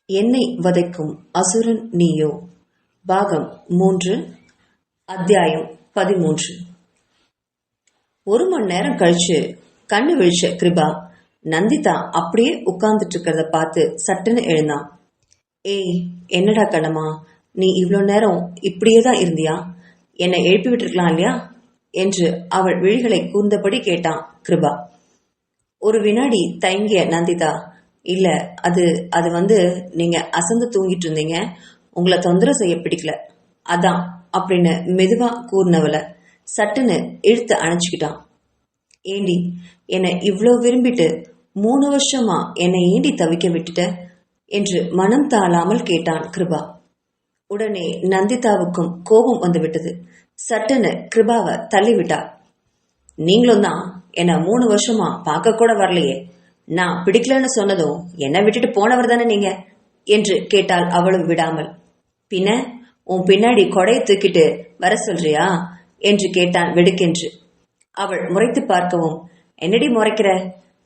என்னை வதைக்கும் அசுரன் நீயோ. பாகம் 3, அத்தியாயம் 13. ஒரு மணி நேரம் கழிச்சு கண்ணு விழிச்ச கிருபா நந்திதா அப்படியே உட்கார்ந்துட்டு இருக்கிறத பார்த்து சட்டுன்னு எழுந்தான். ஏய், என்னடா கண்ணம்மா, நீ இவ்வளோ நேரம் இப்படியே தான் இருந்தியா? என்னை எழுப்பி விட்டுருக்கலாம் இல்லையா என்று அவள் விழிகளை கூர்ந்தபடி கேட்டான் கிருபா. ஒரு வினாடி தயங்கிய நந்திதா, இல்ல அது அது வந்து நீங்க அசந்து தூங்கிட்டு இருந்தீங்க, உங்களை தொந்தரவு செய்ய பிடிக்கல, அதான் அப்படின்னு மெதுவா கூர்னவள சட்டுன்னு இழுத்து அணைச்சுக்கிட்டான். ஏண்டி, என்னை இவ்வளோ விரும்பிட்டு 3 வருஷமா என்னை ஏண்டி தவிக்க விட்டுட்ட என்று மனம் தாழாமல் கேட்டான் கிருபா. உடனே நந்திதாவுக்கும் கோபம் வந்து விட்டது. சட்டுன்னு கிருபாவை தள்ளிவிட்டா. நீங்களும் தான் என்ன 3 வருஷமா பார்க்க கூட வரலையே, நான் பிடிக்கலன்னு சொன்னதும் என்னை விட்டுட்டு போனவர் தானே நீங்க என்று கேட்டாள் அவளும் விடாமல். பின்ன உன் பின்னாடி கொடையை தூக்கிட்டு வர சொல்றியா என்று கேட்டான் வெடுக்கென்று. அவள் முறைத்து பார்க்கவும், என்னடி முறைக்கிற,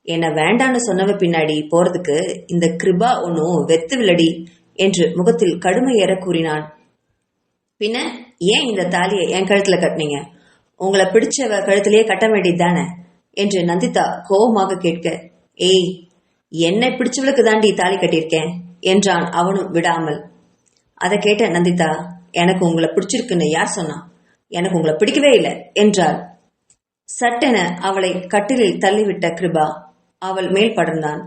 என்ன வேண்டான்னு சொன்னவ பின்னாடி போறதுக்கு இந்த கிருபா ஒன்னும் வெத்து வில்லடி என்று முகத்தில் கடுமை ஏற கூறினான். பின்ன ஏன் இந்த தாலியை என் கழுத்துல கட்டினீங்க? உங்களை பிடிச்சவ கழுத்திலேயே கட்ட வேண்டியது தானே என்று நந்திதா கோபமாக கேட்க, ஏய், என்னை பிடிச்சவளுக்கு தாண்டி தாலி கட்டியிருக்கேன் என்றான் அவனும் விடாமல். அதை கேட்ட நந்திதா, எனக்கு உங்களை பிடிச்சிருக்குன்னு யார் சொன்னா? எனக்கு உங்களை பிடிக்கவே இல்லை என்றாள். சட்டென அவளை கட்டிலில் தள்ளிவிட்ட கிருபா அவள் மேல் படர்ந்தான்.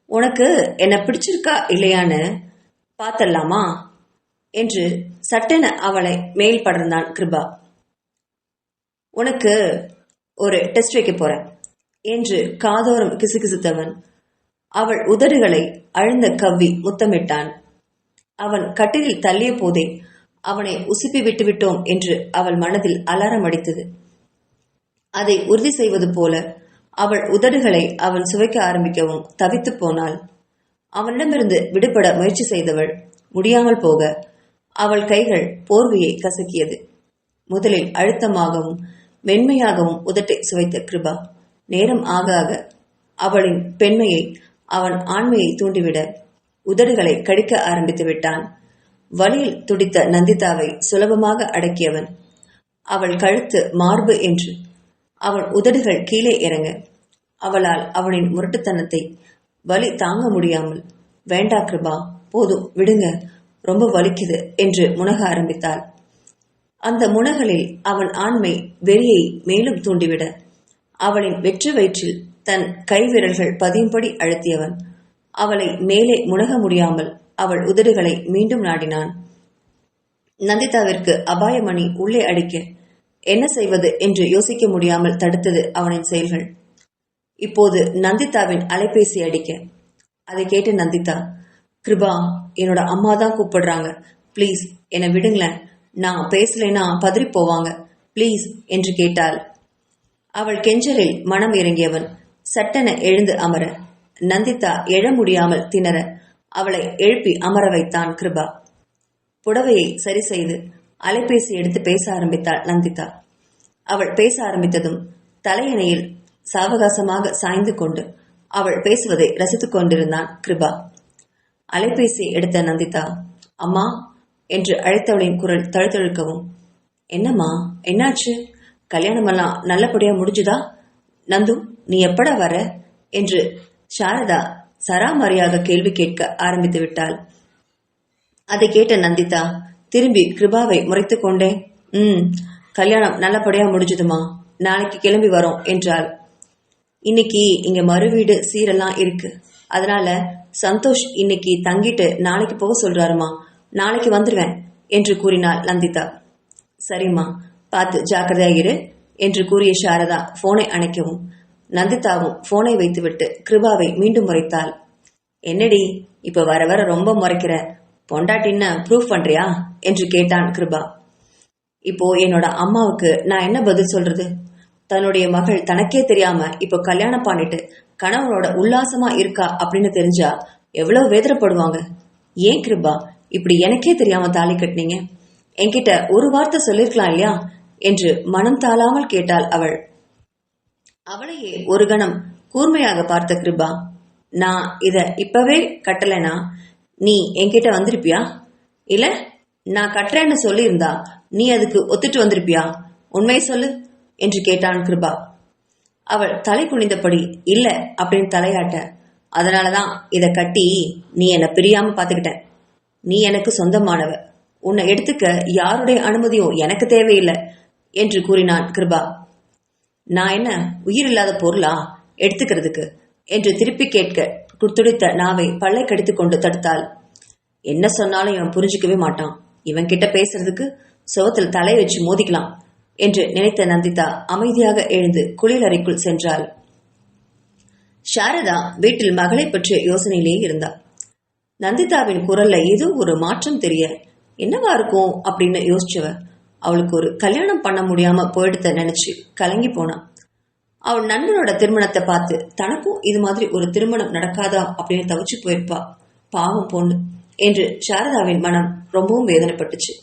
உனக்கு என்ன பிடிச்சிருக்கா இல்லையான்னு பார்த்தலாமா என்று சட்டென அவளை மேல் படர்ந்தான் கிருபா. உனக்கு ஒரு டெஸ்ட் வைக்க போறேன் என்று காதோரம் கிசுகிசுத்தவன் அவள் உதடுகளை அழுந்த கவ்வி முத்தமிட்டான். அவன் கட்டிலில் தள்ளிய போதே அவனை உசுப்பி விட்டுவிட்டோம் என்று அவள் மனதில் அலாரம் அடித்தது. அதை உறுதி செய்வது போல அவள் உதடுகளை அவன் சுவைக்க ஆரம்பிக்கவும் தவித்து போனாள். அவனிடமிருந்து விடுபட முயற்சி செய்தவள் முடியாமல் போக அவள் கைகள் போர்வையை கசக்கியது. முதலில் அழுத்தமாகவும் மென்மையாகவும் உதட்டை சுவைத்த கிருபா நேரம் ஆக ஆக அவளின் பெண்மையை அவன் ஆண்மையை தூண்டிவிட உதடுகளை கடிக்க ஆரம்பித்து விட்டான். வலியில் துடித்த நந்திதாவை சுலபமாக அடக்கியவன் அவள் கழுத்து மார்பு என்று அவன் உதடுகள் கீழே இறங்க அவளால் அவனின் முரட்டுத்தனத்தை வலி தாங்க முடியாமல், வேண்டா கிருபா, போதும் விடுங்க, ரொம்ப வலிக்குது என்று முனக ஆரம்பித்தாள். அந்த முனகலில் அவன் ஆண்மை வெறியை மேலும் தூண்டிவிட அவளின் வெற்று வயிற்றில் தன் கைவிரல்கள் பதியும்படி அழுத்தியவன் அவளை மேலே முனக முடியாமல் அவள் உதடுகளை மீண்டும் நாடினான். நந்திதாவிற்கு அபாயமணி உள்ளே அடிக்க என்ன செய்வது என்று யோசிக்க முடியாமல் தடுத்தது அவனின் செயல்கள். இப்போது நந்திதாவின் அலைபேசி அடிக்க அதை கேட்டு நந்திதா, கிருபா, என்னோட அம்மா தான் கூப்பிடுறாங்க, பிளீஸ் என்னை விடுங்களேன், நான் பேசலைன்னா பதறி போவாங்க, பிளீஸ் என்று கேட்டாள். அவள் கெஞ்சலில் மனம் இறங்கியவன் சட்டென எழுந்து அமர நந்திதா எழ முடியாமல் திணற அவளை எழுப்பி அமர வைத்தான் கிருபா. புடவையை சரி செய்து அலைபேசி எடுத்து பேச ஆரம்பித்தாள் நந்திதா. அவள் பேச ஆரம்பித்ததும் தலையணையில் சாவகாசமாக சாய்ந்து கொண்டு அவள் பேசுவதை ரசித்துக் கொண்டிருந்தான் கிருபா. அலைபேசியை எடுத்த நந்திதா, அம்மா என்று அழைத்தவளின் குரல் தழுத்தழுக்கவும், என்னம்மா, என்னாச்சு? கல்யாணமெல்லாம் நல்லபடியா முடிஞ்சுதா? நந்து, நீ எப்படா வர என்று சாரதா சராமரியாக கேள்வி கேட்க ஆரம்பித்து விட்டாள். அதை கேட்ட நந்திதா திரும்பி கிருபாவை முறைத்து கொண்டே, கல்யாணம் நல்லபடியா முடிஞ்சுதுமா, நாளைக்கு கிளம்பி வரோம் என்றாள். இன்னைக்கு இங்க மறுவீடு சீரெல்லாம் இருக்கு, அதனால சந்தோஷ் இன்னைக்கு தங்கிட்டு நாளைக்கு போக சொல்றாருமா, நாளைக்கு வந்துருவேன் என்று கூறினாள் நந்திதா. சரிம்மா, பார்த்து ஜாக்கிரதையாயிரு என்று கூறிய சாரதா போனை அணைக்கவும் நந்திதாவும் போனை வைத்துவிட்டு கிருபாவை மீண்டும் முறைத்தாள். என்னடி இப்ப வர வர ரொம்ப முறைக்கிற, பொண்டாட்டின்னு ப்ரூஃப் பண்றியா என்று கேட்டான் கிருபா. இப்போ என்னோட அம்மாவுக்கு நான் என்ன பதில் சொல்றது? தன்னுடைய மகள் தனக்கே தெரியாம இப்போ கல்யாணம் பண்ணிட்டு கணவனோட உல்லாசமா இருக்கா அப்படின்னு தெரிஞ்சா எவ்வளவு வேதனைப்படுவாங்க. ஏன் கிருபா இப்படி எனக்கே தெரியாம தாலி கட்டினீங்க? என்கிட்ட ஒரு வார்த்தை சொல்லிருக்கலாம் இல்லையா என்று மனம் தாழாமல் கேட்டாள் அவள். அவளையே ஒரு கணம் கூர்மையாக பார்த்த கிருபா, நான் இத இப்பவே கட்டலைனா நீ என்கிட்ட வந்திருப்பியா? இல்ல நான் கட்டுறேன்னு சொல்லியிருந்தா நீ அதுக்கு ஒத்துட்டு வந்திருப்பியா? உண்மையை சொல்லு என்று கேட்டான் கிருபா. அவள் தலை குனிந்தபடி இல்ல அப்படின்னு தலையாட்ட, அதனாலதான் இத கட்டி நீ என்னை பிரியாம பாத்துக்கிட்ட. நீ எனக்கு சொந்தமானவ, உன்னை எடுத்துக்க யாருடைய அனுமதியும் எனக்கு தேவையில்லை என்று கூறினான் கிருபா. நான் என்ன உயிர் இல்லாத பொருளா எடுத்துக்கிறதுக்கு என்று திருப்பி கேட்க துடித்த நாவை பல்லை கடித்துக் கொண்டு தடுத்தாள். என்ன சொன்னாலும் இவன் புரிஞ்சுக்கவே மாட்டான், இவன் கிட்ட பேசுறதுக்கு சுவத்தில் தலை வச்சு மோதிக்கலாம் என்று நினைத்த நந்திதா அமைதியாக எழுந்து குளியலறைக்குள் சென்றாள். சாரதா வீட்டில் மகளை பற்றிய யோசனையிலேயே இருந்தாள். நந்திதாவின் குரல்ல ஏதோ ஒரு மாற்றம் தெரிய என்னவா இருக்கும் அப்படின்னு யோசிச்சவ அவளுக்கு ஒரு கல்யாணம் பண்ண முடியாம போயிடுத்த நினைச்சு கலங்கி போனான். அவள் நண்பனோட திருமணத்தை பார்த்து தனக்கும் இது மாதிரி ஒரு திருமணம் நடக்காதா அப்படின்னு தவிச்சு போயிருப்பா, பாவம் பொண்ணு என்று சாரதாவின் மனம் ரொம்பவும் வேதனைப்பட்டுச்சு.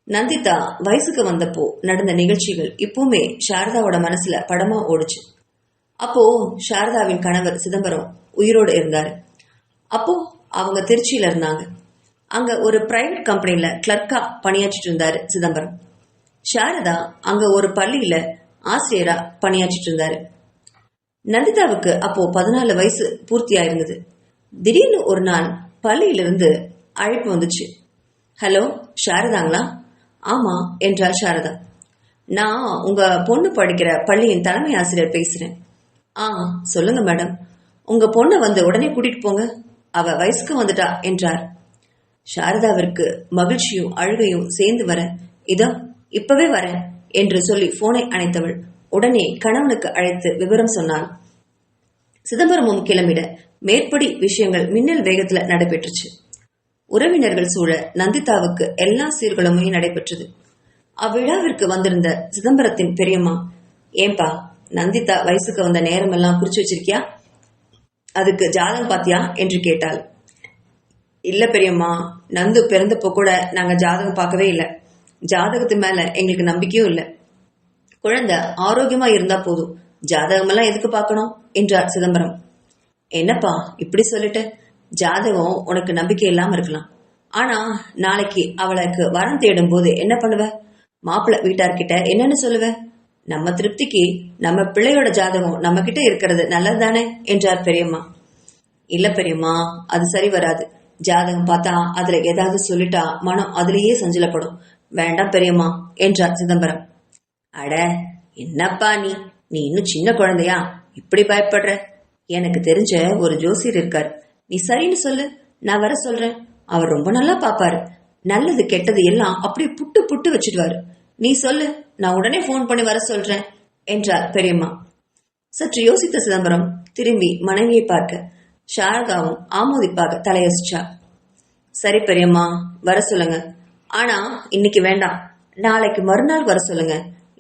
நந்திதா வயசுக்கு வந்தப்போ நடந்த நிகழ்ச்சிகள் இப்பவுமே சாரதாவோட மனசுல படமா ஓடுச்சு. அப்போ சாரதாவின் கணவர் சிதம்பரம் உயிரோடு இருந்தாரு. அப்போ அவங்க திருச்சியில இருந்தாங்க. அங்க ஒரு பிரைவேட் கம்பெனில கிளர்க்கா பணியாற்றிட்டு இருந்தாரு சிதம்பரம். சாரதா அங்க ஒரு பள்ளியில ஆசிரியரா பணியாற்றிட்டு இருந்தாரு. நந்திதாவுக்கு அப்போ 14 வயசு பூர்த்தியா இருந்தது. திடீர்னு ஒரு நாள் பள்ளியிலிருந்து அழைப்பு வந்துச்சு. ஹலோ, சாரதாங்களா? ஆமா என்றாள் சாரதா. நான் உங்க பொண்ணு படிக்கிற பள்ளியின் தலைமை ஆசிரியர் பேசுறேன். சொல்லுங்க மேடம், உங்க பொண்ணை வந்து உடனே கூட்டிட்டு போங்க, அவ வயசுக்கு வந்துட்டா என்றார். சாரதாவிற்கு மகிழ்ச்சியும் அழுகையும் சேர்ந்து வர, இதோ இப்பவே வரேன் என்று சொல்லி போனை அணைத்தவள் உடனே கணவனுக்கு அழைத்து விவரம் சொன்னாள். சிதம்பரமும் கிளம்பிட மேற்படி விஷயங்கள் மின்னல் வேகத்துல நடைபெற்றுச்சு. உறவினர்கள் சூழ நந்திதாவுக்கு எல்லா சீர்களுமே நடைபெற்றது. அவ்விழாவிற்கு வந்திருந்த சிதம்பரத்தின் பெரியம்மா, ஏன்பா நந்திதா வயசுக்கு வந்த நேரம் எல்லாம் குறிச்சு வச்சிருக்கியா? அதுக்கு ஜாதகம் பாத்தியா என்று கேட்டாள். இல்ல பெரியம்மா, நந்து பிறந்தப்போ கூட நாங்க ஜாதகம் பார்க்கவே இல்லை. ஜாதகத்து மேல எங்களுக்கு நம்பிக்கையும் இல்லை. குழந்தை ஆரோக்கியமா இருந்தா போதும், ஜாதகம் எல்லாம் எதுக்கு பார்க்கணும் என்றார் சிதம்பரம். என்னப்பா இப்படி சொல்லிட்டு? ஜாதகம் உனக்கு நம்பிக்கை இல்லாம இருக்கலாம், ஆனா நாளைக்கு அவளுக்கு வரம் தேடும் போது என்ன பண்ணுவ? மாப்பிள்ளை வீட்டார்கிட்ட என்னன்னு சொல்லுவ? நம்ம திருப்திக்கு நம்ம பிள்ளையோட ஜாதகம் நம்ம கிட்ட இருக்கிறது நல்லதுதானே என்றார் பெரியம்மா. இல்ல பெரியம்மா, அது சரி வராது. ஜாதகம் பார்த்தா அதுல ஏதாவது சொல்லிட்டா மனம் அதுலயே சஞ்சலப்படும். வேண்டாம் பெரியம்மா என்றார் சிதம்பரம். அட என்னப்பா நீ இன்னும் சின்ன குழந்தையா இப்படி பயப்படுற? எனக்கு தெரிஞ்ச ஒரு ஜோசியர் இருக்கார், நீ சரின்னு சொல்லு, நான் வர சொல்றேன். அவர் ரொம்ப நல்லா பாப்பாரு, நல்லது கெட்டது எல்லாம் அப்படியே புட்டு புட்டு வச்சிடுவாரு. நீ சொல்லு, நான் உடனே போன் பண்ணி வர சொல்றேன் என்றார் பெரியம்மா. சற்று யோசித்த சிதம்பரம் திரும்பி மனைவியை பார்க்க சாரதாவும் ஆமோதிப்பாக தலையசிச்சா. சரி பெரியம்மா, வர சொல்லுங்க. ஆனா இன்னைக்கு வேண்டாம், நாளைக்கு மறுநாள் வர சொல்லுங்க.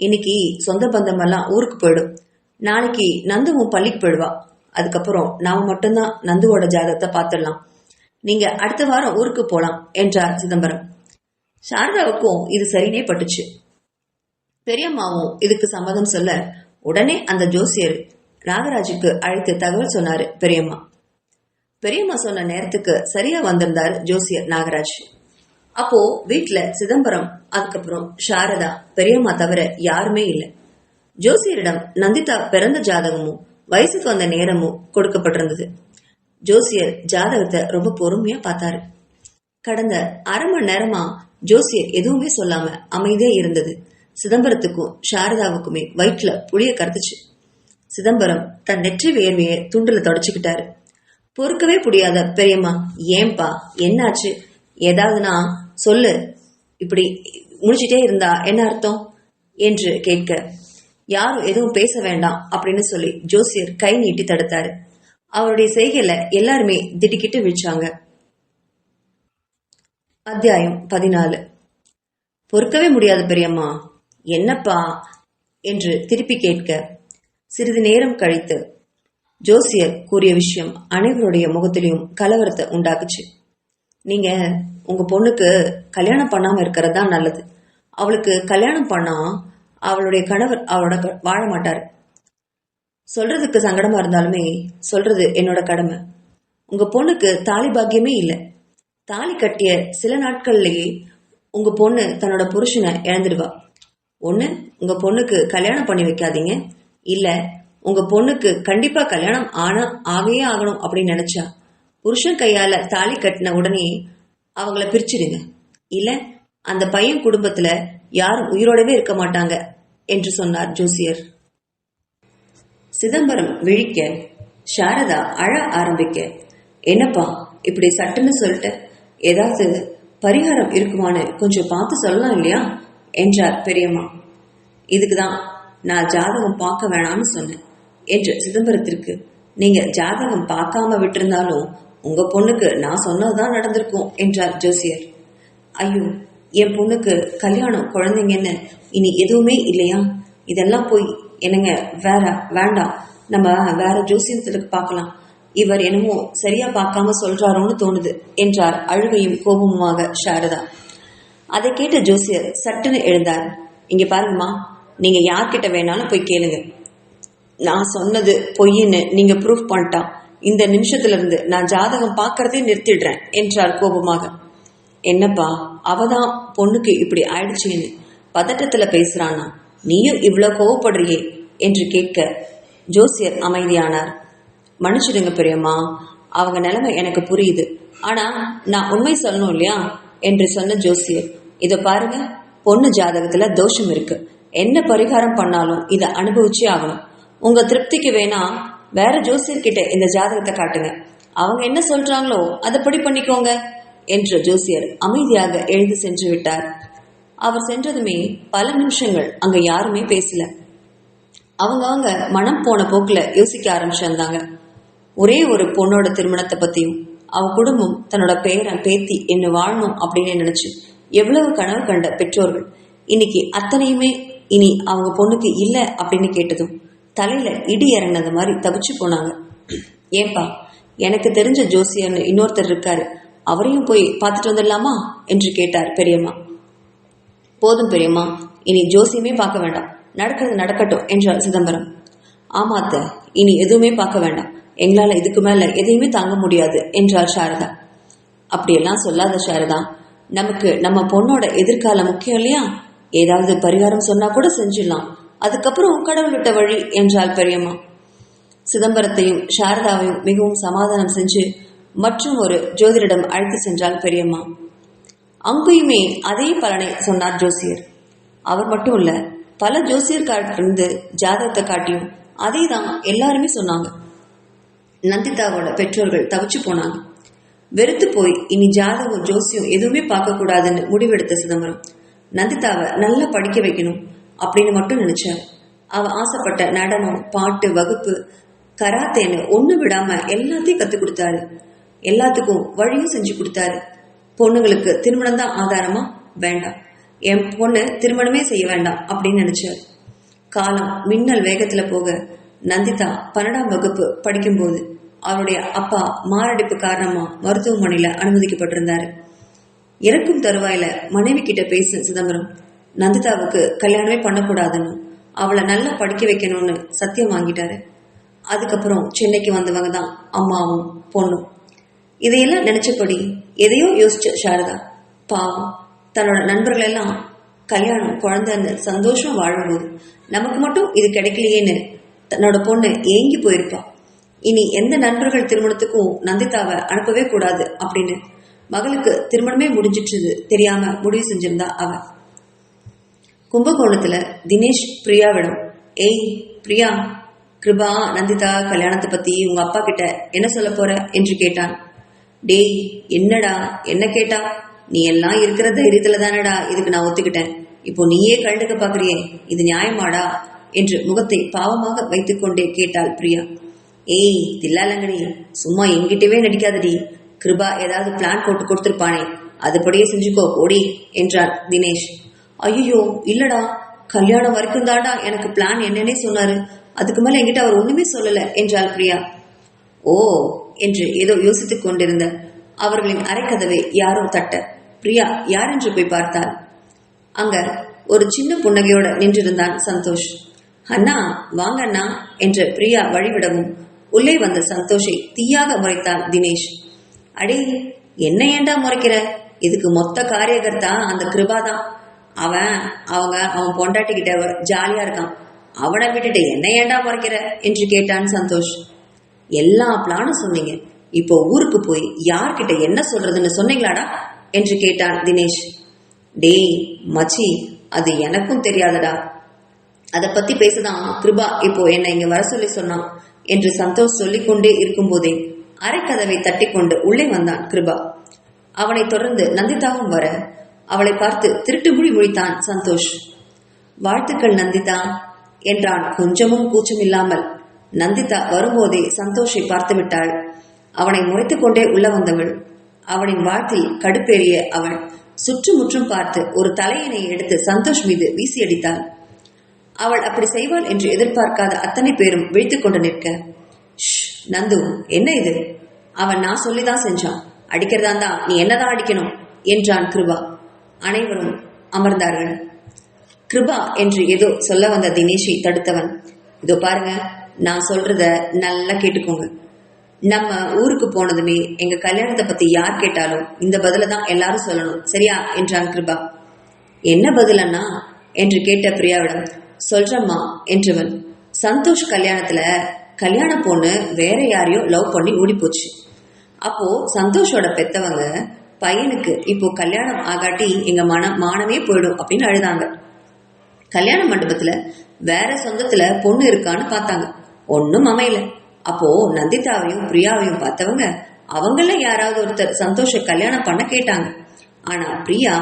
இன்னைக்கு சொந்த பந்தம் எல்லாம் ஊருக்கு போயிடும். நாளைக்கு நந்துவும் பள்ளிக்கு போயிடுவா. அதுக்கப்புறம் நாம மட்டும்தான் நந்துவோட ஜாதகத்தை பார்த்துடலாம். நீங்க அடுத்த வாரம் ஊருக்கு போலாம் என்றார் சிதம்பரம். சாரதாவுக்கும் இது சரினே பட்டுச்சு. பெரியம்மாவும் இதுக்கு சம்மதம் சொல்ல உடனே அந்த ஜோசியர் நாகராஜுக்கு அழைத்து தகவல் சொன்னாரு பெரியம்மா. பெரியம்மா சொன்ன நேரத்துக்கு சரியா வந்திருந்தாரு ஜோசியர் நாகராஜ். அப்போ வீட்டுல சிதம்பரம், அதுக்கப்புறம் சாரதா, பெரியம்மா தவிர யாருமே இல்லை. ஜோசியரிடம் நந்திதா பிறந்த ஜாதகமும் வயசுக்கு வந்த நேரமும் கொடுக்கப்பட்டிருந்தது. ஜோசியர் ஜாதகத்தை ரொம்ப பொறுமையா பார்த்தாரு. கடந்த அரை மணி நேரமா ஜோசியர் எதுவுமே சொல்லாம அமைதியா இருந்தது சிதம்பரத்துக்கும் சாரதாவுக்குமே வயிற்றுல புளிய கரைத்துச்சு. சிதம்பரம் தன் நெற்றி வேர்வையை துண்டுல தொடச்சுக்கிட்டாரு. பொறுக்கவே முடியாத பெரியம்மா, ஏன்பா என்னாச்சு? ஏதாவதுனா சொல்லு, இப்படி முடிச்சிட்டே இருந்தா என்ன அர்த்தம் என்று கேட்க, யாரும் எதுவும் பேச வேண்டாம் அப்படின்னு சொல்லி ஜோசியர் கை நீட்டி தடுத்தாரு. அவருடைய செய்கையில எல்லாருமே திடுக்கிட்டு விழிச்சாங்க. அத்தியாயம் 14. பொறுக்கவே முடியாது பெரியம்மா, என்னப்பா என்று திருப்பி கேட்க, சிறிது நேரம் கழித்து ஜோசியர் கூறிய விஷயம் அனைவருடைய முகத்திலையும் கலவரத்தை உண்டாக்குச்சு. நீங்க உங்க பொண்ணுக்கு கல்யாணம் பண்ணாம இருக்கிறது தான் நல்லது. அவளுக்கு கல்யாணம் பண்ணா அவளுடைய கணவர் அவளோட வாழ மாட்டாரு. சொல்றதுக்கு சங்கடமா இருந்தாலுமே சொல்றது என்னோட கடமை. உங்க பொண்ணுக்கு தாலி பாக்கியமே இல்லை. தாலி கட்டிய சில நாட்கள்லயே உங்க பொண்ணு தன்னோட புருஷனை இழந்துடுவா. ஒண்ணு உங்க பொண்ணுக்கு கல்யாணம் பண்ணி வைக்காதீங்க, இல்ல உங்க பொண்ணுக்கு கண்டிப்பா கல்யாணம் ஆகையே ஆகணும் அப்படின்னு நினைச்சா புருஷன் கையால தாலி கட்டின உடனே அவங்கள பிரிச்சிடுங்க, இல்ல அந்த பையன் குடும்பத்துல யாரும் உயிரோடவே இருக்க மாட்டாங்க என்று சொன்னார் ஜோசியர். சிதம்பரம் விழிக்க, சாரதா அழ ஆரம்பிக்க, என்னப்பா இப்படி சட்டுன்னு சொல்லிட்ட, ஏதாவது பரிகாரம் இருக்குமான்னு கொஞ்சம் பார்த்து சொல்லலாம் இல்லையா என்றார் பெரியம்மா. இதுக்குதான் நான் ஜாதகம் பார்க்க வேணாம்னு சொன்னேன் என்று சிதம்பரத்திற்கு, நீங்க ஜாதகம் பார்க்காம விட்டிருந்தாலும் உங்க பொண்ணுக்கு நான் சொன்னதுதான் நடந்திருக்கும் என்றார் ஜோசியர். ஐயோ, என் பொண்ணுக்கு கல்யாணம் குழந்தைங்கன்னு இனி எதுவுமே இல்லையா? இதெல்லாம் போய் என்னங்க வேண்டாம், நம்ம வேற ஜோசியத்துக்கு பார்க்கலாம், இவர் என்னமோ சரியா பார்க்காம சொல்றாரோன்னு தோணுது என்றார் அழுகையும் கோபமுமாக சாரதா. அதை கேட்ட ஜோசியர் சட்டுன்னு எழுந்தார். இங்க பாருங்கம்மா, நீங்க யார்கிட்ட வேணாலும் போய் கேளுங்க, நான் சொன்னது பொய்ன்னு நீங்க ப்ரூஃப் பண்ணிட்டா இந்த நிமிஷத்துல இருந்து நான் ஜாதகம் பார்க்கறதே நிறுத்திடுறேன் என்றார் கோபமாக. என்னப்பா, அவதான் பொண்ணுக்கு இப்படி ஆயிடுச்சுன்னு பதட்டத்துல பேசுறானா, நீயும் இவ்வளவு கோவப்படுறியே என்று கேட்க ஜோசியர் அமைதியானார். மன்னிச்சிடுங்க பெரியம்மா, அவங்க நிலைமை எனக்கு புரியுது, ஆனா நான் உண்மை சொல்லணும் இல்லையா என்று சொன்ன ஜோசியர், இத பாருங்க, பொண்ணு ஜாதகத்துல தோஷம் இருக்கு, என்ன பரிகாரம் பண்ணாலும் இதை அனுபவிச்சே ஆகணும். உங்க திருப்திக்கு வேணா வேற ஜோசியர்கிட்ட இந்த ஜாதகத்தை காட்டுங்க, அவங்க என்ன சொல்றாங்களோ அதைப்படி பண்ணிக்கோங்க என்று ஜோசியர் அமைதியாக எழுந்து சென்று விட்டார். அவர் சென்றதுமே பல நிமிஷங்கள் அங்க யாருமே பேசல. அவங்க மனம் போன போக்குல யோசிக்க ஆரம்பிச்சிருந்தாங்க. ஒரே ஒரு பொண்ணோட திருமணத்தை பத்தியும் அவ குடும்பம் தன்னோட பேரன் பேத்தி என்ன வாழணும் அப்படின்னு நினைச்சு எவ்வளவு கனவு கண்ட பெற்றோர்கள் இன்னைக்கு அத்தனையுமே இனி அவங்க பொண்ணுக்கு இல்ல அப்படின்னு கேட்டதும் தலையில இடி இறங்கினது மாதிரி தவிச்சு போனாங்க. ஏன்பா, எனக்கு தெரிஞ்ச ஜோசியர்னு இன்னொருத்தர் இருக்காரு, அவரையும் போய் பார்த்துட்டு வந்துடலாமா என்று கேட்டார் பெரியம்மா. போதும் பெரியம்மா, இனி ஜோசியமே பார்க்க வேண்டாம், நடக்கிறது நடக்கட்டும் என்றார் சிதம்பரம். ஆமாத்த, இனி எதுவுமே பார்க்க வேண்டாம், எங்களால இதுக்கு மேல எதையுமே தாங்க முடியாது என்றார் சாரதா. அப்படியெல்லாம் சொல்லாத சாரதா, நமக்கு நம்ம பொண்ணோட எதிர்காலம் முக்கியம் இல்லையா? ஏதாவது பரிகாரம் சொன்னா கூட செஞ்சிடலாம், அதுக்கப்புறம் கடவுள் விட்ட வழி என்றாள் பெரியம்மா. சிதம்பரத்தையும் சாரதாவையும் மிகவும் சமாதானம் செஞ்சு மற்றும் ஒரு ஜோதிடரிடம் அழைத்து சென்றாள் பெரியம்மா. அங்கேயுமே அதே பலனை சொன்னார் ஜோசியர். அவர் மட்டும் இல்ல, பல ஜோசியர்கிட்ட ஜாதகத்தை காட்டியும் அதே தான் எல்லாருமே சொன்னாங்க. நந்திதாவோட பெற்றோர்கள் தவிச்சு போனாங்க. வெறுத்து போய் இனி ஜாதகம் ஜோசியம் எதுவுமே பார்க்க கூடாதுன்னு முடிவெடுத்த சிதம்பரம் நந்திதாவை நல்லா படிக்க வைக்கணும் அப்படின்னு மட்டும் நினைச்சார். அவ ஆசைப்பட்ட நடனம், பாட்டு, வகுப்பு, கராத்தேன்னு ஒண்ணு விடாம எல்லாத்தையும் கத்து கொடுத்தாரு. எல்லாத்துக்கும் வழியும் செஞ்சு கொடுத்தாரு. பொண்ணுங்களுக்கு திருமணம் தான் ஆதாரமா? வேண்டாம், என் பொண்ணு திருமணமே செய்ய வேண்டாம் அப்படின்னு நினைச்சார். காலம் மின்னல் வேகத்துல போக நந்திதா 12ஆம் வகுப்பு படிக்கும்போது அவருடைய அப்பா மாரடைப்பு காரணமா மருத்துவமனையில அனுமதிக்கப்பட்டிருந்தாரு. இறக்கும் தருவாயில மனைவி கிட்ட பேச சிதம்பரம் நந்திதாவுக்கு கல்யாணமே பண்ணக்கூடாதுன்னு, அவளை நல்லா படிக்க வைக்கணும்னு சத்தியம் வாங்கிட்டாரு. அதுக்கப்புறம் சென்னைக்கு வந்தவங்க தான் அம்மாவும் பொண்ணும். இதையெல்லாம் நினைச்சபடி எதையோ யோசிச்ச சாரதா பாவம் தன்னோட நண்பர்கள் எல்லாம் கல்யாணம், குழந்தைன்னு சந்தோஷம் வாழும்போது நமக்கு மட்டும் இது கிடைக்கலையேன்னு தன்னோட பொண்ணு ஏங்கி போயிருப்பா. இனி எந்த நண்பர்கள் திருமணத்துக்கும் நந்திதாவை அனுப்பவே கூடாது அப்படின்னு மகளுக்கு திருமணமே முடிஞ்சிட்டு தெரியாம முடிவு செஞ்சிருந்தா அவ. கும்பகோணத்துல தினேஷ் பிரியாவிடம், ஏய் பிரியா, கிருபா நந்திதா கல்யாணத்தை பத்தி உங்க அப்பா கிட்ட என்ன சொல்ல போற என்று கேட்டான். டேய் என்னடா, என்ன கேட்டா? நீ எல்லாம் இருக்கிற தைரியத்துல தானடா இதுக்கு நான் ஒத்துக்கிட்டேன், இப்போ நீயே கண்டுக்க பாக்குறியே, இது நியாயமாடா என்று முகத்தை பாவமாக வைத்துக் கொண்டே கேட்டாள் பிரியா. ஏய் தில்லாலங்கடி, சும்மா என்கிட்டவே நடிக்காதடி, கிருபா ஏதாவது பிளான் போட்டு கொடுத்திருப்பானே, அதுபடியே செஞ்சுக்கோ ஓடி என்றார் தினேஷ். ஐயோ இல்லடா, கல்யாணம் வரைக்கும் தாண்டா எனக்கு பிளான் என்னன்னே சொன்னாரு, அதுக்கு மேல என்கிட்ட அவர் ஒண்ணுமே சொல்லல என்றாள் பிரியா. ஓ என்று ஏதோ யோசித்துக் கொண்டிருந்த அவர்களின் அரைக்கதவை யாரோ தட்ட பிரியா யார் என்று போய் பார்த்தாள். அங்க ஒரு சின்ன புன்னகையோட நின்றிருந்தான் சந்தோஷ். அண்ணா வாங்க அண்ணா என்று பிரியா வழிவிடவும் உள்ளே வந்த சந்தோஷை தீயாக முறைத்தான் தினேஷ். அடே என்ன ஏண்டா முறைக்கிற? இதுக்கு மொத்த காரியகர்த்தா அந்த கிருபா தான். அவன் பொண்டாட்டிக்கிட்ட ஜாலியா இருக்கான். அவனை விட்டுட்டு என்ன ஏண்டா முறைக்கிற என்று கேட்டான் சந்தோஷ். எல்லா பிளானும் சொன்னீங்க, இப்போ ஊருக்கு போய் யார்கிட்ட என்ன சொல்றதுன்னு சொன்னீங்களாடா என்று கேட்டான் தினேஷ். டேய் மச்சி, அது எனக்கும் தெரியாதடா. அதை பத்தி பேசதான் கிருபா இப்போ என்ன இங்க வர சொல்லி சொன்னான் என்று சந்தோஷ் சொல்லிக்கொண்டே இருக்கும் போதே அரைக்கதவை தட்டி கொண்டு உள்ளே வந்தான் கிருபா. அவனை தொடர்ந்து நந்திதாவும் வர அவளை பார்த்து திருட்டு மொழி முழித்தான் சந்தோஷ். வாழ்த்துக்கள் நந்திதா என்றான் கொஞ்சமும் கூச்சமில்லாமல். நந்திதா வரும்போதே சந்தோஷை பார்த்து விட்டாள். அவனை முறைத்துக் கொண்டே உள்ள வந்தவள். அவனின் வாழ்த்தில் கடுப்பேறிய அவள் சுற்றுமுற்றும் பார்த்து ஒரு தலையணை எடுத்து சந்தோஷ் மீது வீசி அடித்தாள். அவள் அப்படி செய்வாள் என்று எதிர்பார்க்காத அத்தனை பேரும் விழித்துக் கொண்டு நிற்க, நந்து என்ன இது? அவன் நான் சொல்லிதான் செஞ்சான். அடிக்கிறதா நீ என்னதான் அடிக்கணும் என்றான் கிருபா. அனைவரும் அமர்ந்தார்கள். கிருபா என்று ஏதோ சொல்ல வந்த தினேஷை தடுத்தவன், இதோ பாருங்க, நான் சொல்றத நல்லா கேட்டுக்கோங்க. நம்ம ஊருக்கு போனதுமே எங்க கல்யாணத்தை பத்தி யார் கேட்டாலும் இந்த பதில தான் எல்லாரும் சொல்லணும், சரியா என்றான் கிருபா. என்ன பதிலன்னா என்று கேட்ட பிரியாவிடம், சொல்றம்மா என்றவன். சந்தோஷ் கல்யாணத்துல கல்யாண பொண்ணு வேற யாரையோ லவ் பண்ணி ஓடி போச்சு. அப்போ சந்தோஷோட பெத்தவங்க பையனுக்கு இப்போ கல்யாணம் ஆகாட்டி எங்க மானமே போயிடும் அப்படின்னு அழுதாங்க. கல்யாண மண்டபத்துல வேற சொந்தத்துல பொண்ணு இருக்கான்னு பார்த்தாங்க, ஒன்னும் அமையல. அப்போ நந்திதாவையும் பிரியாவையும் பார்த்தவங்க அவங்கள யாராவது ஒருத்தர் சந்தோஷ கல்யாணம் பண்ண கேட்டாங்க. ஆனா பிரியா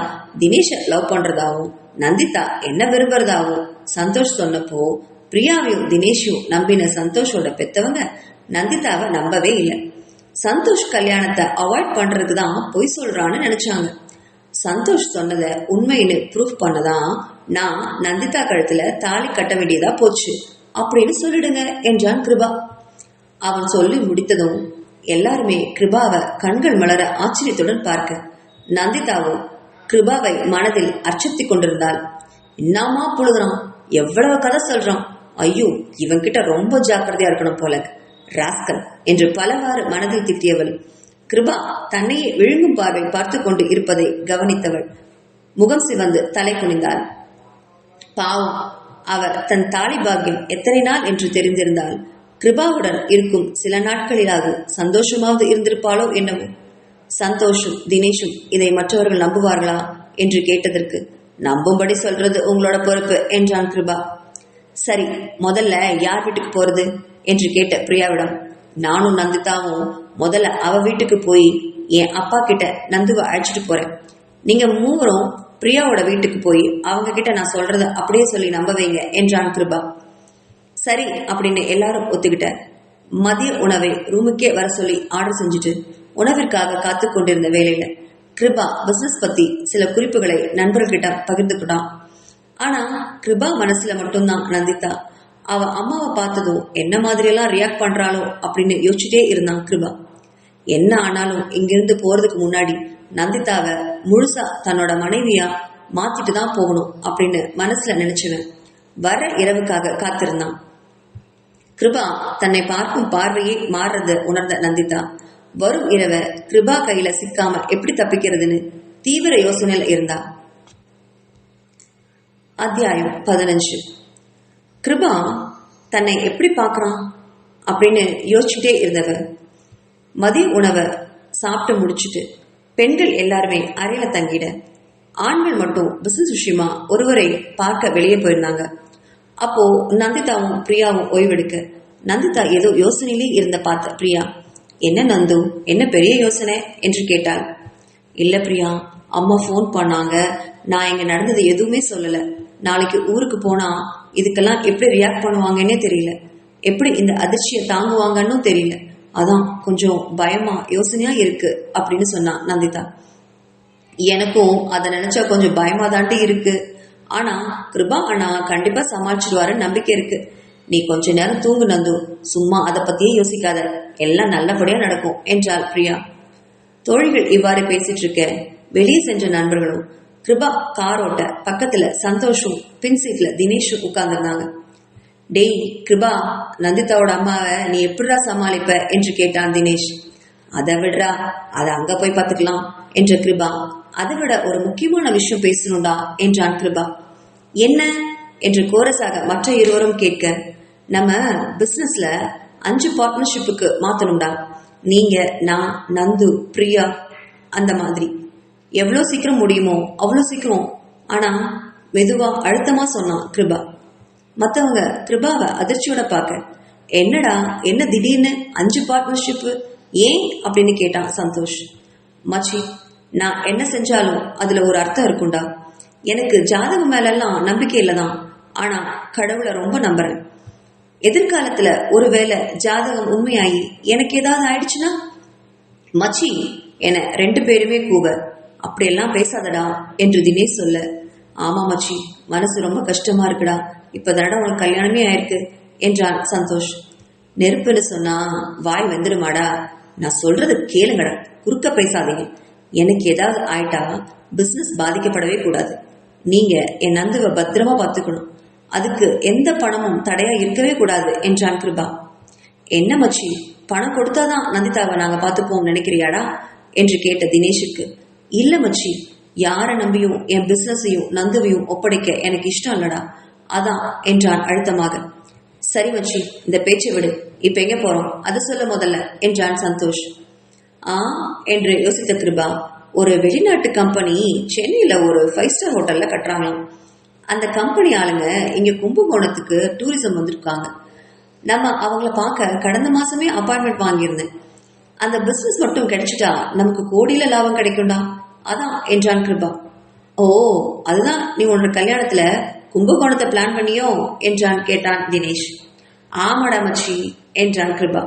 தினேஷ லவ் பண்றதாவும் நந்திதா என்ன விரும்புறதாவும் சந்தோஷ் சொன்னப்போ பிரியாவையும் தினேஷையும் நம்பின சந்தோஷோட பெத்தவங்க நந்திதாவை நம்பவே இல்லை. சந்தோஷ் கல்யாணத்தை அவாய்ட் பண்றதுக்கு தான் பொய் சொல்றான்னு நினைச்சாங்க. சந்தோஷ் சொன்னதை உண்மைன்னு ப்ரூஃப் பண்ணதான் நான் நந்திதா கழுத்துல தாலி கட்ட வேண்டியதா போச்சு அப்படின்னு சொல்லிடுங்க என்றான் கிருபா. அவன் சொல்லி முடித்ததும் எல்லாருமே கிருபாவை கண்கள் மலர ஆச்சரியத்துடன் பார்க்க, நந்திதாவும் கிருபாவை மனதில் அர்ச்சித்துக் கொண்டிருந்தாள். என்னமா புழுகிறான், எவ்வளவு கதை சொல்றான், ஐயோ இவன்கிட்ட ரொம்ப ஜாக்கிரதையா இருக்கணும் போல, ராஸ்கல் என்று பலவாறு மனதில் திட்டியவள். கிருபா தன்னையே விழுங்கும் பார்வை பார்த்து கொண்டு இருப்பதை கவனித்தவள் முகம் சிவந்து தலை குனிந்தாள். பாவம், அவர் தன் தாலி பாக்கியம் எத்தனை நாள் என்று தெரிந்திருந்தால் கிருபாவுடன் இருக்கும் சில நாட்களிலாவது சந்தோஷமாவது இருந்திருப்பாளோ என்னவோ. சந்தோஷும் தினேஷும் இதை மற்றவர்கள் நம்புவார்களா என்று கேட்டதற்கு, நம்பும்படி சொல்றது உங்களோட பொறுப்பு என்றான் கிருபா. சரி, முதல்ல யார் வீட்டுக்கு போறது என்று கேட்ட பிரியாவிடம், நானும் நந்திதாவும் முதல்ல அவ வீட்டுக்கு போய் என் அப்பா கிட்ட நந்துவை அழைச்சிட்டு போறேன். நீங்க மூவரும் பிரியாவோட வீட்டுக்கு போய் அவங்க கிட்ட நான் சொல்றத அப்படியே சொல்லி நம்ப வைங்க என்றான் கிருபா. சரி அப்படின்னு எல்லாரும் ஒத்துக்கிட்ட. மதிய உணவை ரூமுக்கே வர சொல்லி ஆர்டர் செஞ்சுட்டு உணவிற்காக காத்து கொண்டிருந்த வேலையில கிருபா பிசினஸ் பத்தி சில குறிப்புகளை நண்பர்கிட்ட பகிர்ந்துக்கிட்டான். ஆனா கிருபா மனசுல மட்டும்தான் நந்திதா. அவ அம்மாவை பார்த்ததும் என்ன மாதிரி எல்லாம் ரியாக்ட் பண்றாளோ அப்படின்னு யோசிச்சுட்டே இருந்தான் கிருபா. என்ன ஆனாலும் இங்கிருந்து போறதுக்கு முன்னாடி நந்திதாவை முழுசா தன்னோட மனைவியா மாத்திட்டு தான் போகணும் அப்படின்னு மனசுல நினைச்சவன் வர இரவுக்காக காத்திருந்தான். கிருபா தன்னை பார்க்கும் பார்வையே மாறுறத உணர்ந்த நந்திதா வரும் இரவை கிருபா கையில சிக்காம எப்படி தப்பிக்கிறதுன்னு தீவிர யோசனையில இருந்தா. அத்தியாயம் 15. கிருபா தன்னை எப்படி பார்க்கறான் அப்படின்னு யோசிச்சுட்டே இருந்தவர் மதிய உணவை சாப்பிட்டு முடிச்சுட்டு பெண்கள் எல்லாருமே அறையில தங்கிட ஆண்கள் மட்டும் பிசினஸ் விஷயமா ஒருவரை பார்க்க வெளியே போயிருந்தாங்க. அப்போ நந்திதாவும் பிரியாவும் ஓய்வெடுக்க நந்திதா ஏதோ யோசனையிலே இருந்த பார்த்த பிரியா, என்ன நந்து, என்ன பெரிய யோசனை என்று கேட்டாள். இல்ல பிரியா, அம்மா ஃபோன் பண்ணாங்க, நான் இங்க நடந்தது எதுவுமே சொல்லல. நாளைக்கு ஊருக்கு போனா இதுக்கெல்லாம் எப்படி ரியாக்ட் பண்ணுவாங்கன்னே தெரியல, எப்படி இந்த அதிர்ச்சியை தாங்குவாங்கன்னு தெரியல, அதான் கொஞ்சம் பயமா யோசனையா இருக்கு அப்படின்னு சொன்னா நந்திதா. எனக்கும் அதை நினைச்சா கொஞ்சம் பயமா தாண்டி இருக்கு. ஆனா கிருபா அண்ணா கண்டிப்பா சமாளிச்சிடுவாருன்னு நம்பிக்கை இருக்கு. நீ கொஞ்ச நேரம் தூங்கு நந்து, சும்மா அதை பத்தியே யோசிக்காத, எல்லாம் நல்லபடியா நடக்கும் என்றாள் பிரியா. தோழிகள் இவ்வாறு பேசிட்டு இருக்க வெளியே சென்ற நண்பர்களும் கிருபா காரோட்ட பக்கத்துல சந்தோஷும் பின் சீட்ல தினேஷும் உட்கார்ந்துருந்தாங்க. டேய் கிருபா, நந்திதாவோட அம்மாவை நீ எப்படிடா சமாளிப்ப என்று கேட்டான் தினேஷ். அதை விடுறா, அதை அங்க போய் பார்த்துக்கலாம் என்ற கிருபா. அதை விட ஒரு முக்கியமான விஷயம் பேசணும்டா என்றான் கிருபா. என்ன என்று கோரஸாக மற்ற இருவரும் கேட்க, நம்ம பிசினஸ்ல 5 பார்ட்னர்ஷிப்புக்கு மாத்தணும்டா. நீங்க, நான், நந்து, பிரியா, அந்த மாதிரி. எவ்வளவு சீக்கிரம் முடியுமோ அவ்வளவு சீக்கிரம். ஆனா மெதுவா அழுத்தமா சொன்னான் கிருபா. மத்தவங்க கிருபாவை அதிர்ச்சியோட பார்க்க, என்னடா என்ன திடீர்னு 5 பார்ட்னர்ஷிப்பு ஏன் அப்படின்னு கேட்டான் சந்தோஷ். மச்சி, நான் என்ன செஞ்சாலும் அதுல ஒரு அர்த்தம் இருக்கும்டா. எனக்கு ஜாதகம் மேலெல்லாம் நம்பிக்கை இல்லதான், ஆனா கடவுளை ரொம்ப நம்புறேன். எதிர்காலத்துல ஒருவேளை ஜாதகம் உண்மையாயி எனக்கு ஏதாவது ஆயிடுச்சுன்னா மச்சி என 2 பேருமே கூவ, அப்படியெல்லாம் பேசாதடா என்று தினேஷ் சொல்ல, ஆமா மச்சி, மனசு ரொம்ப கஷ்டமா இருக்குடா. இப்பதானடா உனக்கு கல்யாணமே ஆயிருக்கு என்றான் சந்தோஷ். நெருப்புன்னு சொன்னா வாய் வெந்துடுமாடா. நான் சொல்றது கேளுங்கடா, குறுக்க பேசாதீங்க. எனக்கு ஏதாவது ஆயிட்டா பிசினஸ் பாதிக்கப்படவே கூடாது. நீங்க என் நந்துவை பத்திரமா பார்த்துக்கணும். அதுக்கு எந்த பணமும் தடையா இருக்கவே கூடாது என்றான் கிருபா. என்ன மச்சி, பணம் கொடுத்தாதான் நந்திதாவை நாங்க பார்த்துப்போம் நினைக்கிறியாடா என்று கேட்ட தினேஷுக்கு, இல்ல மச்சி, யாரை நம்பியும் என் பிசினஸையும் நந்துவையும் ஒப்படைக்க எனக்கு இஷ்டம் இல்லடா, அதான் என்றான் அழுத்தமாக. சரி மச்சி, இந்த பேச்சை விடு. இப்ப எங்க போறோம் அது சொல்ல முதல்ல என்றான் சந்தோஷ். என்று யோசித்த கிருபா, ஒரு வெளிநாட்டு கம்பெனி சென்னையில ஒரு 5 ஸ்டார் ஹோட்டல்ல கட்டுறாங்களாம். அந்த கம்பெனி ஆளுங்க இங்க கும்பகோணத்துக்கு டூரிசம் வந்திருக்காங்க. நம்ம அவங்கள பார்க்க கடந்த மாசமே அப்பாயின்மெண்ட் வாங்கியிருந்தேன். அந்த பிசினஸ் மட்டும் கிடைச்சிட்டா நமக்கு கோடியில லாபம் கிடைக்கும்டா, அதான் என்றான் கிருபா. ஓ, அதுதான் நீ உன்னோட கல்யாணத்துல கும்பகோணத்தை பிளான் பண்ணியோ என்றான் கேட்டான் தினேஷ். ஆமாடா மச்சி என்றான் கிருபா.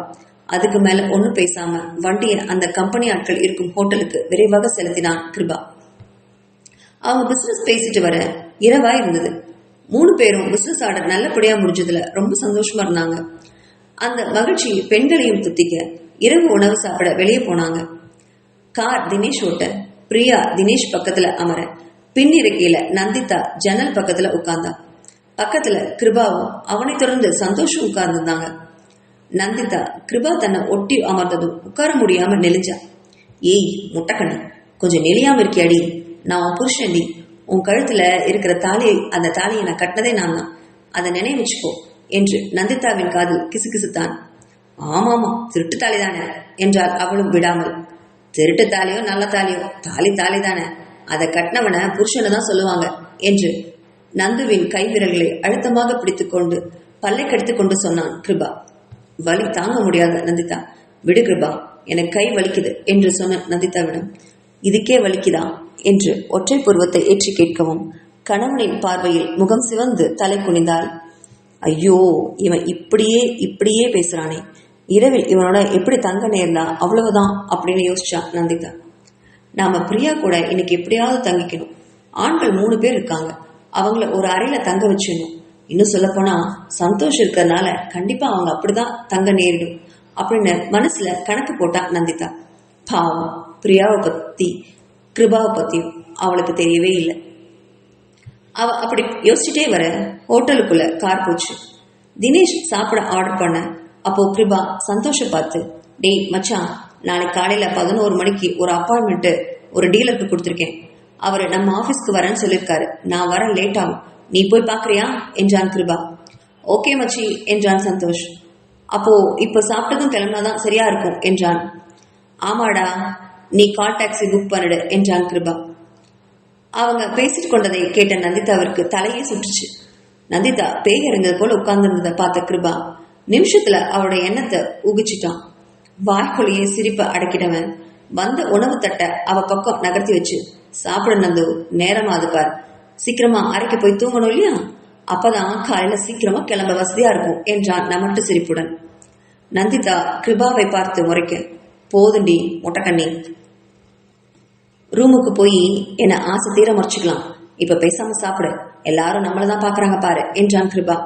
அதுக்கு மேல ஒன்னும் பேசாம வண்டியை அந்த கம்பெனி ஆட்கள் இருக்கும் ஹோட்டலுக்கு விரைவாக செலுத்தினான் கிருபா. அவங்க பிசினஸ் பேசிட்டு வர இரவா இருந்தது. 3 பேரும் பிசினஸ் ஆர்டர் நல்லபடியா முடிஞ்சதுல ரொம்ப சந்தோஷமா இருந்தாங்க. அந்த மகிழ்ச்சி பெண்களையும் துத்திக்க இரவு உணவு சாப்பிட வெளியே போனாங்க. கார் தினேஷ் ஓட்ட, பிரியா தினேஷ் பக்கத்துல அமர, பின்னிருக்கையில நந்திதா ஜன்னல் பக்கத்துல உட்கார்ந்தா. பக்கத்துல கிருபாவும் அவனை தொடர்ந்து சந்தோஷம் உட்கார்ந்துருந்தாங்க. நந்திதா கிருபா தன்னை ஒட்டி அமர்ந்ததும் உட்கார முடியாம நெளிஞ்சா. ஏய் முட்டக்கண்ணு, கொஞ்சம் நெளியாம இருக்கியாடி, நான் உன் புருஷன்டி. உன் கழுத்துல இருக்கிற அந்த தாலியை நான் கட்டினதே நான் தான், அதை நினைவு வச்சுக்கோ என்று நந்திதாவின் காதில் கிசுகிசுத்தான். ஆமாமா, திருட்டு தாலி தானே என்றால் அவளும் விடாமல். திருட்டு தாலியோ நல்ல தாலியோ, தாலி தாலி தானே, அதை கட்டினவன புருஷனை தான் சொல்லுவாங்க என்று நந்துவின் கை விரல்களை அழுத்தமாக பிடித்துக்கொண்டு பல்லை கடித்துக் கொண்டு சொன்னான் கிருபா. வலி தாங்க முடியாத நந்திதா, விடு கிருபா, எனக்கு கை வலிக்குது என்று சொன்ன நந்திதாவிடம், இதுக்கே வலிக்குதா என்று ஒற்றை புருவத்தை ஏற்றி கேட்கவும் கணவனின் பார்வையில் முகம் சிவந்து தலை குனிந்தாள். ஐயோ, இவன் இப்படியே பேசுறானே, இரவில் இவனோட எப்படி தங்க நேர்ந்தா அவ்வளவுதான் அப்படின்னு யோசிச்சா நந்திதா. நாம பிரியா கூட இன்னைக்கு எப்படியாவது தங்கிக்கணும். ஆண்கள் 3 பேர் இருக்காங்க, அவங்கள ஒரு அறையில தங்க வச்சிடணும். இன்னும் சொல்ல போனா சந்தோஷ் இருக்கிறதுனால கண்டிப்பா அவங்க அப்படிதான் தங்க நேரிடும் அப்படின்னு மனசுல கணக்கு போட்டா நந்திதா. பாவம், பிரியாவை பத்தி கிருபாவை பத்தியும் அவளுக்கு தெரியவே இல்லை. அவ அப்படி யோசிச்சுட்டே வர ஹோட்டலுக்குள்ள கார் போச்சு. தினேஷ் சாப்பிட ஆர்டர் பண்ண. அப்போ கிருபா சந்தோஷ பார்த்து, டேய் மச்சான், நாளைக்கு காலையில 11 மணிக்கு ஒரு அப்பாயின்மெண்ட் ஒரு டீலருக்கு கொடுத்துருக்கேன். அவரு நம்ம ஆபீஸ்க்கு வரேன்னு சொல்லியிருக்காரு. நான் வர லேட் ஆகும், நீ போய் பாக்குறியா என்றான் கிருபா. ஓகே மச்சி என்றான் சந்தோஷ். அப்போ இப்ப சாப்பிட்டதும் கிளம்பினாதான் சரியா இருக்கும் என்றான். ஆமாடா, நீ கால் டாக்ஸி புக் பண்ணிடு என்றான் கிருபா. அவங்க பேசிட்டு கொண்டதை கேட்ட நந்திதாவிற்கு தலையே சுற்றுச்சு. நந்திதா பேய் இறந்தது போல உட்கார்ந்திருந்ததை பார்த்த கிருபா நிமிஷத்துல அவருடைய எண்ணத்தை ஊகிச்சிட்டான். வாய்க்குள்ளேயே சிரிப்பை அடக்கிடவன் வந்த உணவு தட்டை அவ பக்கம் நகர்த்தி வச்சு, சாப்பிட நந்து, நேரமா அது பார், சீக்கிரமா அறைக்கு போய் தூங்கணும் இல்லையா, அப்பதான் காலையில சீக்கிரமா கிளம்ப வசதியா இருக்கும் என்றான் நமட்டு சிரிப்புடன். நந்திதா கிருபாவை பார்த்து முறைக்க, போதுண்டி மொட்டக்கண்ணி, ரூமுக்கு போய் என்ன ஆசை தீர மறைச்சுக்கலாம், இப்ப பேசாம சாப்பிடு, எல்லாரும் நம்மளதான் பாக்குறாங்க பாரு என்றான் கிருபா.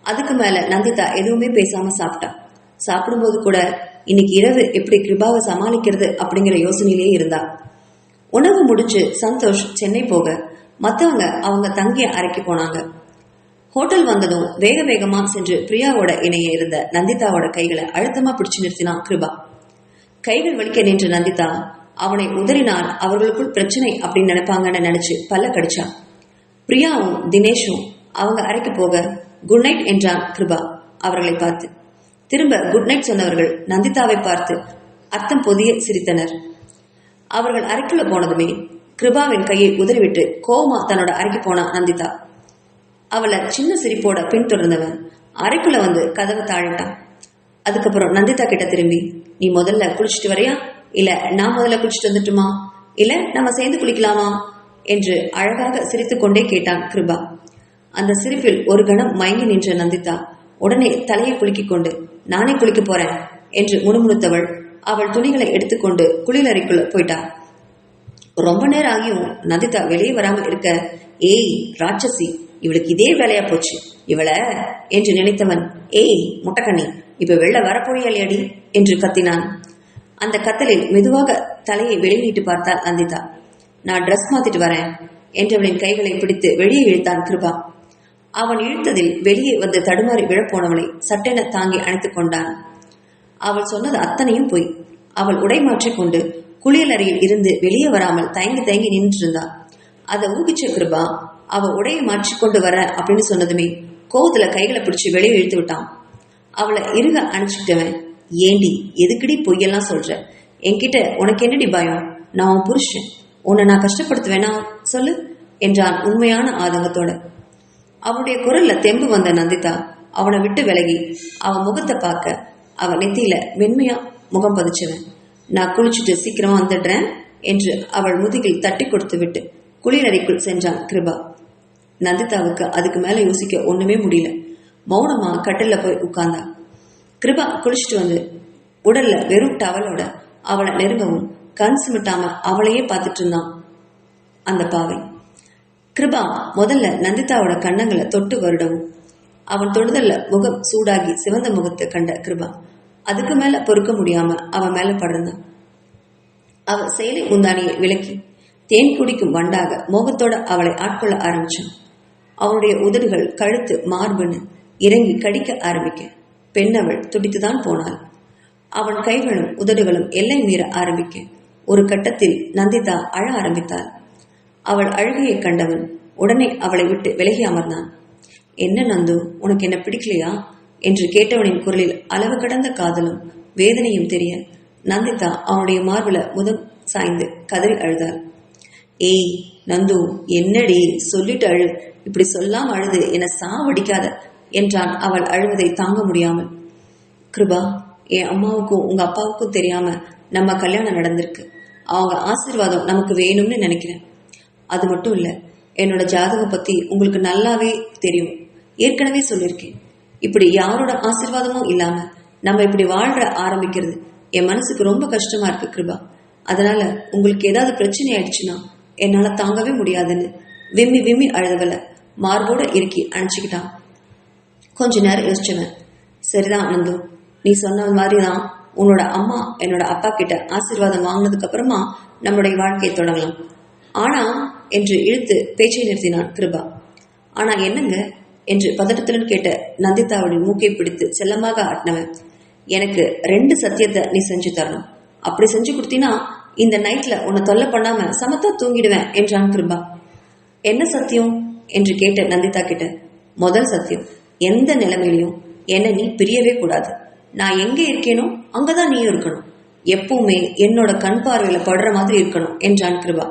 அதுக்கு மேல நந்திதா எதுவுமே பேசாம சாப்பிட்டா. சாப்பிடும்போது கூட இன்னைக்கு இரவு எப்படி கிருபாவை சமாளிக்கிறது அப்படிங்கிற யோசனையிலேயே இருந்தா. உணவு முடிஞ்சு சந்தோஷ் சென்னை போக மத்தவங்க அவங்க தங்கிய அறைக்கு போனாங்க. ஹோட்டல் வந்ததும் வேக வேகமா சென்று பிரியாவோட இணைய இருந்த நந்திதாவோட கைகளை அழுத்தமா பிடிச்சு நிறுத்தினான் கிருபா. கைகள் வலிக்க நின்ற நந்திதா அவனை உதறினால் அவர்களுக்குள் பிரச்சனை அப்படின்னு நினைப்பாங்கன்னு நினைச்சு பல்ல கடிச்சா. பிரியாவும் தினேஷும் அவங்க அறைக்கு போக குட் நைட் என்றான் கிருபா அவர்களை பார்த்து. திரும்ப குட் நைட் சொன்னவர்கள் நந்திதாவை பார்த்து அர்த்தம் பொதிய சிரித்தனர். அவர்கள் அறைக்குள்ள போனதுமே கிருபாவின் கையை உதறிவிட்டு கோவமா தன்னோட அறைக்கு போனா நந்திதா. அவளை சின்ன சிரிப்போட பின்தொடர்ந்தவன் அறைக்குள்ள வந்து கதவை தாழிட்டான். அதுக்கப்புறம் நந்திதா கிட்ட திரும்பி, நீ முதல்ல குளிச்சுட்டு வரையா, இல்ல நான் முதல்ல குளிச்சுட்டு வந்துட்டுமா, இல்ல நம்ம சேர்ந்து குளிக்கலாமா என்று அழகாக சிரித்துக் கொண்டே கேட்டான் கிருபா. அந்த சிரிப்பில் ஒரு கணம் மயங்கி நின்ற நந்திதா உடனே தலையை குலுக்கிக் கொண்டு நானே குளிக்க போறேன் என்று முணுமுணுத்தவள் அவள் துணிகளை எடுத்துக்கொண்டு குளியலறைக்குள்ள போயிட்டாள். ரொம்ப நேரம் ஆகியும் நந்திதா வெளியே வராமல் இருக்க, ஏய் ராட்சசி, இவளுக்கு இதே வேலையா போச்சு இவள என்று நினைத்தவன், ஏய் முட்டக்கண்ணி, இப்ப வெளில வரப்போறியடி என்று கத்தினான். அந்த கத்தலில் மெதுவாக தலையை வெளியிட்டு பார்த்தாள் நந்திதா. நான் டிரெஸ் மாத்திட்டு வரேன் என்றவளின் கைகளை பிடித்து வெளியே இழுத்தான் கிருபா. அவன் இழுத்ததில் வெளியே வந்து தடுமாறி விழப்போனவளை சட்டென தாங்கி அணைத்துக் கொண்டான். அவள் சொன்னது அத்தனையும் போய். அவள் உடை மாற்றிக்கொண்டு குளியலறையில் இருந்து வெளியே வராமல் தயங்கி தயங்கி நின்றிருந்தாள். அதை ஊகிச்ச கிருபா அவ உடையை மாற்றிக்கொண்டு வர அப்படின்னு சொன்னதுமே கோவத்துல கைகளை பிடிச்சு வெளியே இழுத்து விட்டான். அவளை இறுக அணைச்சுக்கிட்டவன், ஏண்டி எதுக்கடி பொய்யெல்லாம் சொல்ற, என்கிட்ட உனக்கு என்னடி பயம், நான் உன் புருஷன், உன்னை நான் கஷ்டப்படுத்துவேனா சொல்லு என்றான் உண்மையான ஆதங்கத்தோட. அவனுடைய குரல்ல தெம்பு வந்த நந்திதா அவனை விட்டு விலகி அவன் முகத்தை பார்க்க அவன் நெத்தியில வெண்மையா முகம் பதிச்சவன், நான் குளிச்சுட்டு சீக்கிரமா வந்துடுறேன் என்று அவள் முதுகில் தட்டி கொடுத்து விட்டு குளியலறைக்குள் சென்றான் கிருபா. நந்திதாவுக்கு அதுக்கு மேல யோசிக்க ஒண்ணுமே முடியல. மௌனமா கட்டில போய் உட்கார்ந்தா. கிருபா குளிச்சுட்டு வந்து உடல்ல வெறும் டவலோட அவளை நெருங்கவும் கண் சிமிட்டாம அவளையே பார்த்துட்டு இருந்தான் அந்த பாவை. கிருபா முதல்ல நந்திதாவோட கண்ணங்களை தொட்டு வருடவும் அவன் தொடுதல்ல முகம் சூடாகி சிவந்த முகத்தை கண்ட கிருபா அதுக்கு மேல பொறுக்க முடியாம அவன் மேல படர்ந்தான். அவ செயலை முந்தானியை விலக்கி தேன் குடிக்கும் வண்டாக மோகத்தோட அவளை ஆட்கொள்ள ஆரம்பிச்சான். அவனுடைய உதடுகள் கழுத்து மார்புன்னு இறங்கி கடிக்க ஆரம்பிக்க பெண்ணவள் துடித்துதான் போனாள். அவன் கைகளும் உதடுகளும் எல்லை மீற ஆரம்பிக்க ஒரு கட்டத்தில் நந்திதா அழ ஆரம்பித்தாள். அவள் அழுகையை கண்டவன் உடனே அவளை விட்டு விலகி அமர்ந்தான். என்ன நந்து, உனக்கு என்ன பிடிக்கலையா என்று கேட்டவனின் குரலில் அளவு கடந்த காதலும் வேதனையும் தெரிய நந்திதா அவனுடைய மார்பில முதம் சாய்ந்து கதறி அழுதாள். ஏய் நந்து, என்னடி சொல்லிட்டு அழு, இப்படி சொல்லாம அழுது என சாவடிக்காத என்றான் அவள் அழுவதை தாங்க முடியாமல். கிருபா, என் அம்மாவுக்கும் உங்க அப்பாவுக்கும் தெரியாம நம்ம கல்யாணம் நடந்திருக்கு. அவங்க ஆசீர்வாதம் நமக்கு வேணும்னு நினைக்கிறேன். அது மட்டும் இல்ல, என்னோட ஜாதகம் பத்தி உங்களுக்கு நல்லாவே தெரியும், ஏற்கனவே சொல்லியிருக்கேன். இப்படி யாரோட ஆசீர்வாதமும் இல்லாம நம்ம இப்படி வாழ்ற ஆரம்பிக்கிறது என் மனசுக்கு ரொம்ப கஷ்டமா இருக்கு கிருபா. அதனால உங்களுக்கு ஏதாவது பிரச்சனை ஆயிடுச்சுன்னா என்னால தாங்கவே முடியாதுன்னு விம்மி விம்மி அழுதவல மார்போட இறுக்கி அணைச்சிக்கிட்டான். கொஞ்ச நேரம் யோசிச்சவன், சரிதான் நந்து, நீ சொன்ன மாதிரிதான் உன்னோட அம்மா என்னோட அப்பா கிட்ட ஆசீர்வாதம் வாங்கினதுக்கு அப்புறமா நம்முடைய வாழ்க்கையை தொடங்கலாம். ஆனா என்று இழுத்து பேச்சை நிறுத்தினான் கிருபா. ஆனா என்னங்க என்று பதட்டத்துடன் கேட்ட நந்திதாவுடைய மூக்கை பிடித்து செல்லமாக ஆட்டினவன், எனக்கு 2 சத்தியத்தை நீ செஞ்சு தரணும். அப்படி செஞ்சு கொடுத்தீனா இந்த நைட்ல உன்னை தொல்லை பண்ணாம சமத்தா தூங்கிடுவேன் என்றான் கிருபா. என்ன சத்தியம் என்று கேட்ட நந்திதா கிட்ட, முதல் சத்தியம், எந்த நிலைமையிலையும் என்னை நீ பிரியவே கூடாது. நான் எங்க இருக்கேனோ அங்கதான் நீயும் இருக்கணும். எப்பவுமே என்னோட கண் பார்வையில படுற மாதிரி இருக்கணும் என்றான் கிருபா.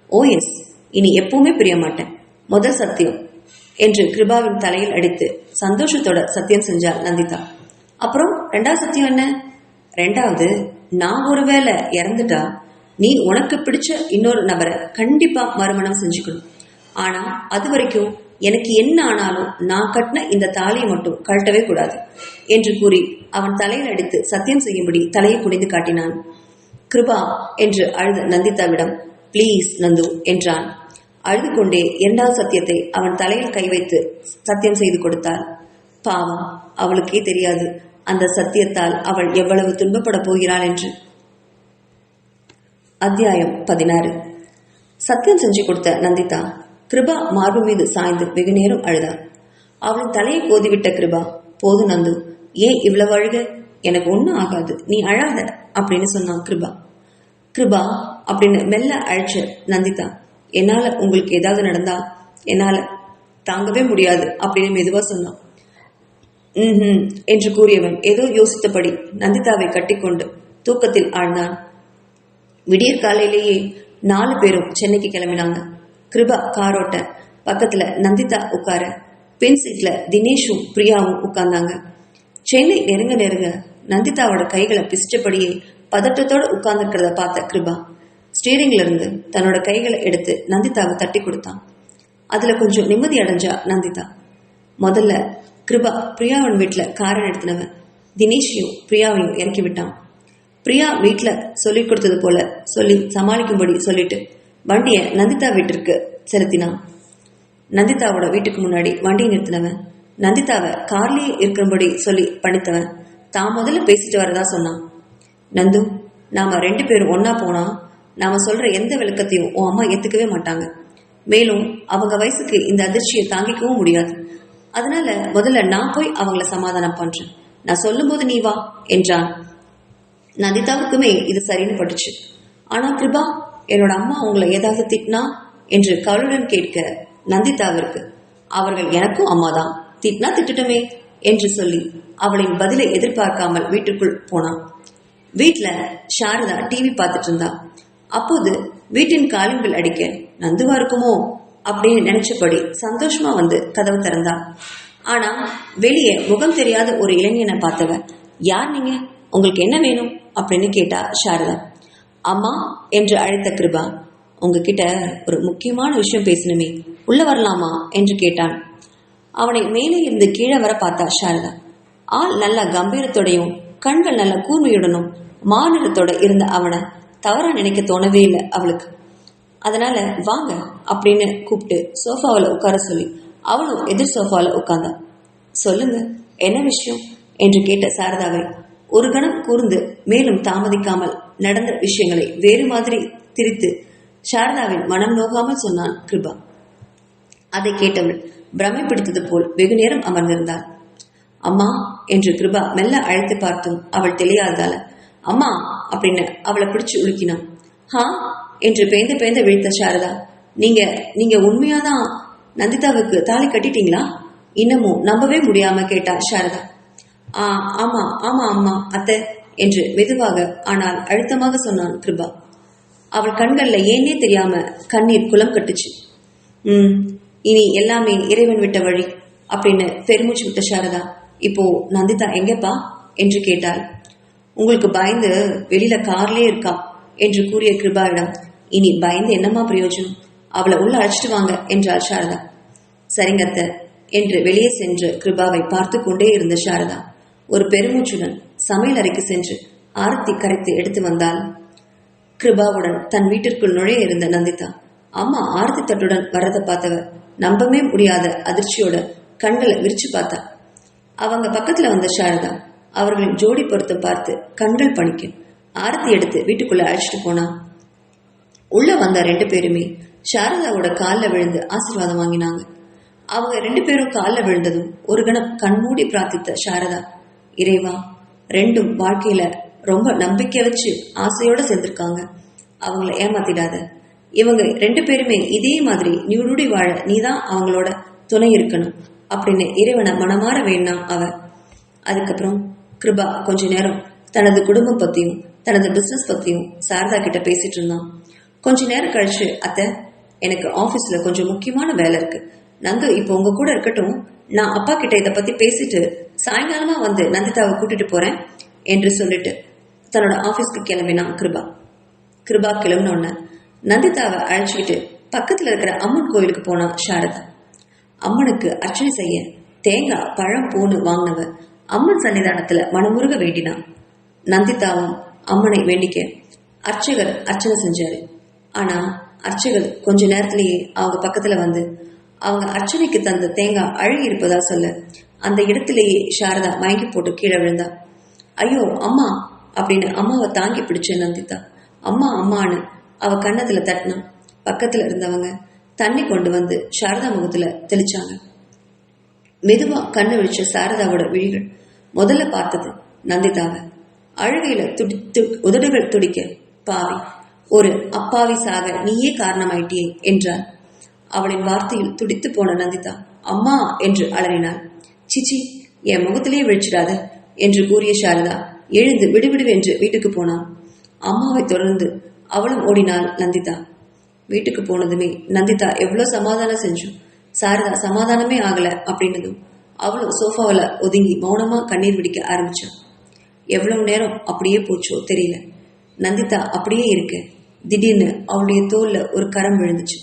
ஓ எஸ், இனி எப்பவுமே பிரிய மாட்டேன், முதல் சத்தியம் என்று கிருபாவின் தலையில் அடித்து சந்தோஷத்தோட சத்தியம் செஞ்சாள் நந்திதா. அப்புறம் 2வது சத்தியம் என்ன? 2வது, நான் ஒருவேளை இறந்துட்டா நீ உனக்கு பிடிச்ச இன்னொரு நபரை கண்டிப்பா மறுமணம் செஞ்சுக்கணும். ஆனா அது வரைக்கும் எனக்கு என்ன ஆனாலும் நான் கட்டின இந்த தாலியை மட்டும் கழட்டவே கூடாது என்று கூறி அவன் தலையில் அடித்து சத்தியம் செய்யும்படி தலையை குனிந்து காட்டினான். கிருபா என்று அழுத நந்திதாவிடம், பிளீஸ் நந்து என்றான். அழுது கொண்டே 2வது சத்தியத்தை அவன் தலையில் கை வைத்து சத்தியம் செய்து கொடுத்தாள். பாவம், அவளுக்கே தெரியாது அந்த சத்தியத்தால் அவள் எவ்வளவு துன்பப்பட போகிறாள் என்று. அத்தியாயம் 16. சத்தியம் செஞ்சு கொடுத்த நந்திதா கிருபா மார்பு மீது சாய்ந்து வெகு நேரம் அழுதாள். அவளின் தலையை கோதிவிட்ட கிருபா, போது நந்து, ஏன் இவ்வளவு அழுக, எனக்கு ஒன்றும் ஆகாது, நீ அழாத அப்படின்னு சொன்னான் கிருபா. கிருபா அப்படின்னு மெல்ல அழைச்ச நந்திதா, என்னால உங்களுக்கு ஏதாவது நடந்தா என்னால தாங்கவே முடியாது அப்படின்னு மெதுவா சொன்னான். என்று கூறியவன் ஏதோ யோசித்தபடி நந்திதாவை கட்டிக்கொண்டு தூக்கத்தில் ஆழ்ந்தான். விடியற் காலையிலேயே 4 பேரும் சென்னைக்கு கிளம்பினாங்க. கிருபா காரோட்ட, பக்கத்துல நந்திதா உட்கார, பின் சீட்ல தினேஷும் பிரியாவும் உட்கார்ந்தாங்க. சென்னை நெருங்க நெருங்க நந்திதாவோட கைகளை பிசிச்சபடியே பதட்டத்தோட உட்கார்ந்துருக்கிறத பார்த்த கிருபா ஸ்டீரிங்ல இருந்து தன்னோட கைகளை எடுத்து நந்திதாவை தட்டி கொடுத்தான். அதுல கொஞ்சம் நிம்மதி அடைஞ்சா நந்திதா. முதல்ல கிருபா பிரியாவின் வீட்டுல காரை நிறுத்தினவன் தினேஷையும் பிரியாவையும் இறக்கி விட்டான். பிரியா வீட்டுல சொல்லி கொடுத்தது போல சொல்லி சமாளிக்கும்படி சொல்லிட்டு வண்டிய நந்திதா வீட்டிற்கு செலுத்தினான். நந்திதாவோட வீட்டுக்கு முன்னாடி வண்டியை நிறுத்தினவன் நந்திதாவை கார்லயே இருக்கிறபடி சொல்லி பணித்தவன் தான் முதல்ல பேசிட்டு வரதா சொன்னான். நந்து, நாம 2 பேரும் ஒன்னா போனா நாம சொல்ற எந்த விளக்கத்தையும் உன் அம்மா ஏத்துக்கவே மாட்டாங்க. மேலும் அவங்க வயசுக்கு இந்த அதிர்ச்சியை தாங்கிக்கவும் முடியாது. அதனால முதல்ல நான் போய் அவங்கள சமாதானம் பண்றேன். நான் சொல்லும் போது நீ வா என்றான். நந்திதாவுக்குமே இது சரின்னு பட்டுச்சு. ஆனா கிருபா, என்னோட அம்மா உங்களை ஏதாவது திட்டினா என்று கவலுடன் கேட்க நந்திதாவிற்கு அவர்கள் எனக்கும் அம்மாதான், திட்டினா திட்டுட்டமே என்று சொல்லி அவளின் பதிலை எதிர்பார்க்காமல் வீட்டுக்குள் போனான். வீட்டுல சாரதா டிவி பார்த்துட்டு இருந்தா. அப்போது வீட்டின் காலிங் பெல் அடிக்க நந்துவா இருக்குமோ அப்படின்னு நினைச்சபடி சந்தோஷமா வந்து கதவு திறந்தா. ஆனா வெளியே முகம் தெரியாத ஒரு இளைஞனை பார்த்தவ, யார் நீங்க, உங்களுக்கு என்ன வேணும் அப்படின்னு கேட்டா சாரதா. அம்மா என்று அழைத்த கிருபா, உங்ககிட்ட ஒரு முக்கியமான விஷயம் பேசணுமே, உள்ள வரலாமா என்று கேட்டான். அவனை மேலே இருந்து கீழே வர பார்த்தா சாரதா. ஆள் நல்ல கம்பீரத்தோடையும் கண்கள் நல்ல கூர்மையுடனும் மாநிலத்தோட இருந்த அவனை தவறா நினைக்க தோணவே இல்லை அவளுக்கு. அதனால வாங்க அப்படின்னு கூப்பிட்டு சோஃபாவில் உட்கார சொல்லி அவனும் எதிர் சோஃபாவில் உட்கார்ந்தான். சொல்லுங்க, என்ன விஷயம் என்று கேட்ட சாரதாவை ஒரு கணம் கூர்ந்து மேலும் தாமதிக்காமல் நடந்த விஷயங்களை வேறு மாதிரி திரித்து சாரதாவின் மனம் நோகாமல் சொன்னான் கிருபா. அதை கேட்டவள் பிரமை பிடித்தது போல் வெகு நேரம் அமர்ந்திருந்தாள். அம்மா என்று கிருபா மெல்ல அழைத்து பார்த்தும் அவள் தெரியாததால அம்மா அப்படின்னு அவளை பிடிச்சு உலுக்கினான். ஹா என்று பேந்த பேந்த விழித்த சாரதா, நீங்க உண்மையாதான் நந்திதாவுக்கு தாலி கட்டிட்டீங்களா? இன்னமும் நம்பவே முடியாம கேட்டா சாரதா. ஆமா ஆமா அம்மா அத்தை என்று மெதுவாக ஆனால் அழுத்தமாக சொன்னான் கிருபா. அவள் கண்கள்ல ஏனே தெரியாம கண்ணீர் குளம் கட்டுச்சு. இனி எல்லாமே இறைவன் விட்ட வழி அப்படின்னு பெருமூச்சு விட்ட சாரதா, இப்போ நந்திதா எங்கப்பா என்று கேட்டாள். உங்களுக்கு பயந்து வெளியில கார்லயே இருக்கா என்று கூறிய கிருபாவிடம், இனி பயந்து என்னமா பிரயோஜனம், அவளை உள்ள அழைச்சிட்டு வாங்க என்றாள் சாரதா. சரிங்கத்த என்று வெளியே சென்று கிருபாவை பார்த்து கொண்டே இருந்த சாரதா ஒரு பெருமூச்சுடன் சமையல் அறைக்கு சென்று ஆரத்தி கரைத்து எடுத்து வந்தாள். கிருபாவுடன் தன் வீட்டிற்குள் நுழைய இருந்த நந்திதா அம்மா ஆரத்தி தட்டுடன் வரதை பார்த்தவ நம்பவே முடியாத அதிர்ச்சியோட கண்களை விரிச்சு பார்த்தா. அவங்க பக்கத்துல வந்த சாரதா அவர்களின் ஜோடி பொருத்தம் பார்த்து கண்கள் பணிக்க ஆரத்தி எடுத்து வீட்டுக்குள்ள அழைச்சிட்டு போனா. உள்ள வந்த 2 பேருமே சாரதாவோட காலில் விழுந்து ஆசீர்வாதம் வாங்கினாங்க. அவங்க 2 பேரும் காலில் விழுந்ததும் ஒரு கணம் கண்மூடி பிரார்த்தித்த சாரதா, இறைவா, 2ம் வாழ்க்கையில ரொம்ப நம்பிக்கை வச்சு ஆசையோட சேர்ந்திருக்காங்க, அவங்கள ஏமாத்திடாத. இவங்க 2 பேருமே இதே மாதிரி நீடுடி வாழ நீதான் அவங்களோட துணை இருக்கணும் அப்படின்னு இறைவனை மனமாற வேணாம் அவ. அதுக்கப்புறம் கிருபா கொஞ்ச நேரம் தனது குடும்பம் பத்தியும் தனது பிசினஸ் பத்தியும் சாரதா கிட்ட பேசிட்டு இருந்தான். கொஞ்ச நேரம் கழிச்சு, அத்தை, எனக்கு ஆபீஸ்ல கொஞ்சம் முக்கியமான வேலை இருக்கு, நந்து இப்போ உங்க கூட இருக்கட்டும், நான் அப்பா கிட்ட இதை பத்தி பேசிட்டு சாயங்காலமா வந்து நந்திதாவை கூட்டிட்டு போறேன் என்று சொல்லிட்டு தன்னோட ஆபீஸ்க்கு கிளம்பினான் கிருபா. கிருபா கிளம்பினோன்ன நந்திதாவை அழைச்சிக்கிட்டு பக்கத்துல இருக்கிற அம்மன் கோயிலுக்கு போனா சாரதா. அம்மனுக்கு அர்ச்சனை செய்ய தேங்காய் பழம் பூன்னு வாங்கினவ அம்மன் சன்னிதானத்துல மனமுருக வேண்டினான். நந்திதாவும் அம்மனை வேண்டிக்க அர்ச்சகர் அர்ச்சனை செஞ்சாரு. ஆனா அர்ச்சகர் கொஞ்ச நேரத்திலேயே அவங்க பக்கத்துல வந்து அவங்க அர்ச்சனைக்கு தந்த தேங்காய் அழுகி இருப்பதா சொல்ல அந்த இடத்திலேயே சாரதா மயங்கி போட்டு கீழே விழுந்தா. ஐயோ அம்மா அப்படின்னு அம்மாவை தாங்கி பிடிச்ச நந்திதா அம்மா அம்மான்னு அவ கன்னத்துல தட்டினா. பக்கத்துல இருந்தவங்க தண்ணி கொண்டு வந்து சாரதா முகத்துல தெளிச்சாங்க. மெதுவா கண்ணு விழிச்ச சாரதாவோட விழிகள் முதல்ல பார்த்தது நந்திதாவை. அழுகையில உதடுகள் துடிக்க, பாவி, ஒரு அப்பாவி சாக நீயே காரணமாயிட்டியே என்றாள். அவளின் வார்த்தையில் துடித்து போன நந்திதா அம்மா என்று அலறினாள். சிச்சி, என் முகத்திலேயே விழிச்சிடாத என்று கூறிய சாரதா எழுந்து விடுவிடுவென்று வீட்டுக்கு போனான். அம்மாவை தொடர்ந்து அவளும் ஓடினாள் நந்திதா. வீட்டுக்கு போனதுமே நந்திதா எவ்வளவு சமாதானம் செஞ்சும் சாரதா சமாதானமே ஆகல அப்படின்னதும் அவளும் சோஃபாவில ஒதுங்கி மௌனமா கண்ணீர் விடிக்க ஆரம்பிச்சான். எவ்வளவு நேரம் அப்படியே போச்சோ தெரியல. நந்திதா அப்படியே இருக்க திடீர்னு அவளுடைய தோல்ல ஒரு கரம் விழுந்துச்சு.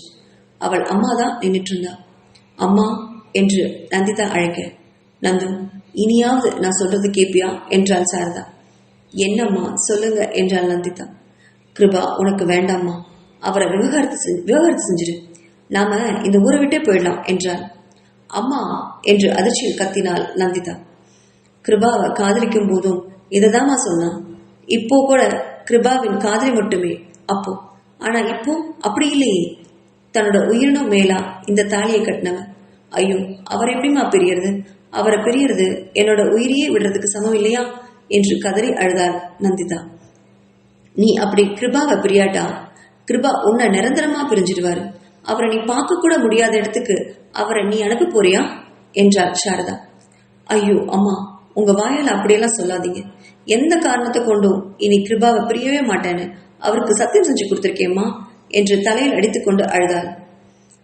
அவள் அம்மா தான் நின்றுட்டு இருந்தா. அம்மா என்று நந்திதா அழைக்க, நந்து, இனியாவது நான் சொல்றது கேப்பியா என்றாள் சாரதா. என்னம்மா சொல்லுங்க என்றாள் நந்திதா. கிருபா உனக்கு வேண்டாம்மா, அவரை விவகாரத்து செஞ்சிரு, நாம இந்த ஊரை விட்டே போயிடலாம் என்றாள். அம்மா என்று அதிர்ச்சியில் கத்தினாள் நந்திதா. கிருபாவை காதலிக்கும் போதும் இததாமா சொன்னான். இப்போ கூட கிருபாவின் காதலி மட்டுமே அப்போ. ஆனா இப்போ அப்படி இல்லையே. தன்னோட உயிரினும் மேலா இந்த தாலியை கட்டினவன். ஐயோ, அவரை எப்படிமா பிரியறது? அவரை பிரியறது என்னோட உயிரையே விடுறதுக்கு சமம் இல்லையா என்று கதறி அழுதாள் நந்திதா. நீ அப்படி கிருபாவை பிரியாட்டா கிருபா உன்னை நிரந்தரமா பிரிஞ்சிடுவாரு. அவரை நீ பார்க்க கூட முடியாத இடத்துக்கு அவரை நீ அனுப்ப போறியா என்றாள் சாரதா. ஐயோ அம்மா, உங்க வாயால அப்படியெல்லாம் சொல்லாதீங்க. எந்த காரணத்தை கொண்டும் இனி கிருபாவை பிரியவே மாட்டேன்னு அவருக்கு சத்தியம் செஞ்சு கொடுத்திருக்கேம்மா என்று தலையில் அடித்துக்கொண்டு அழுதாள்.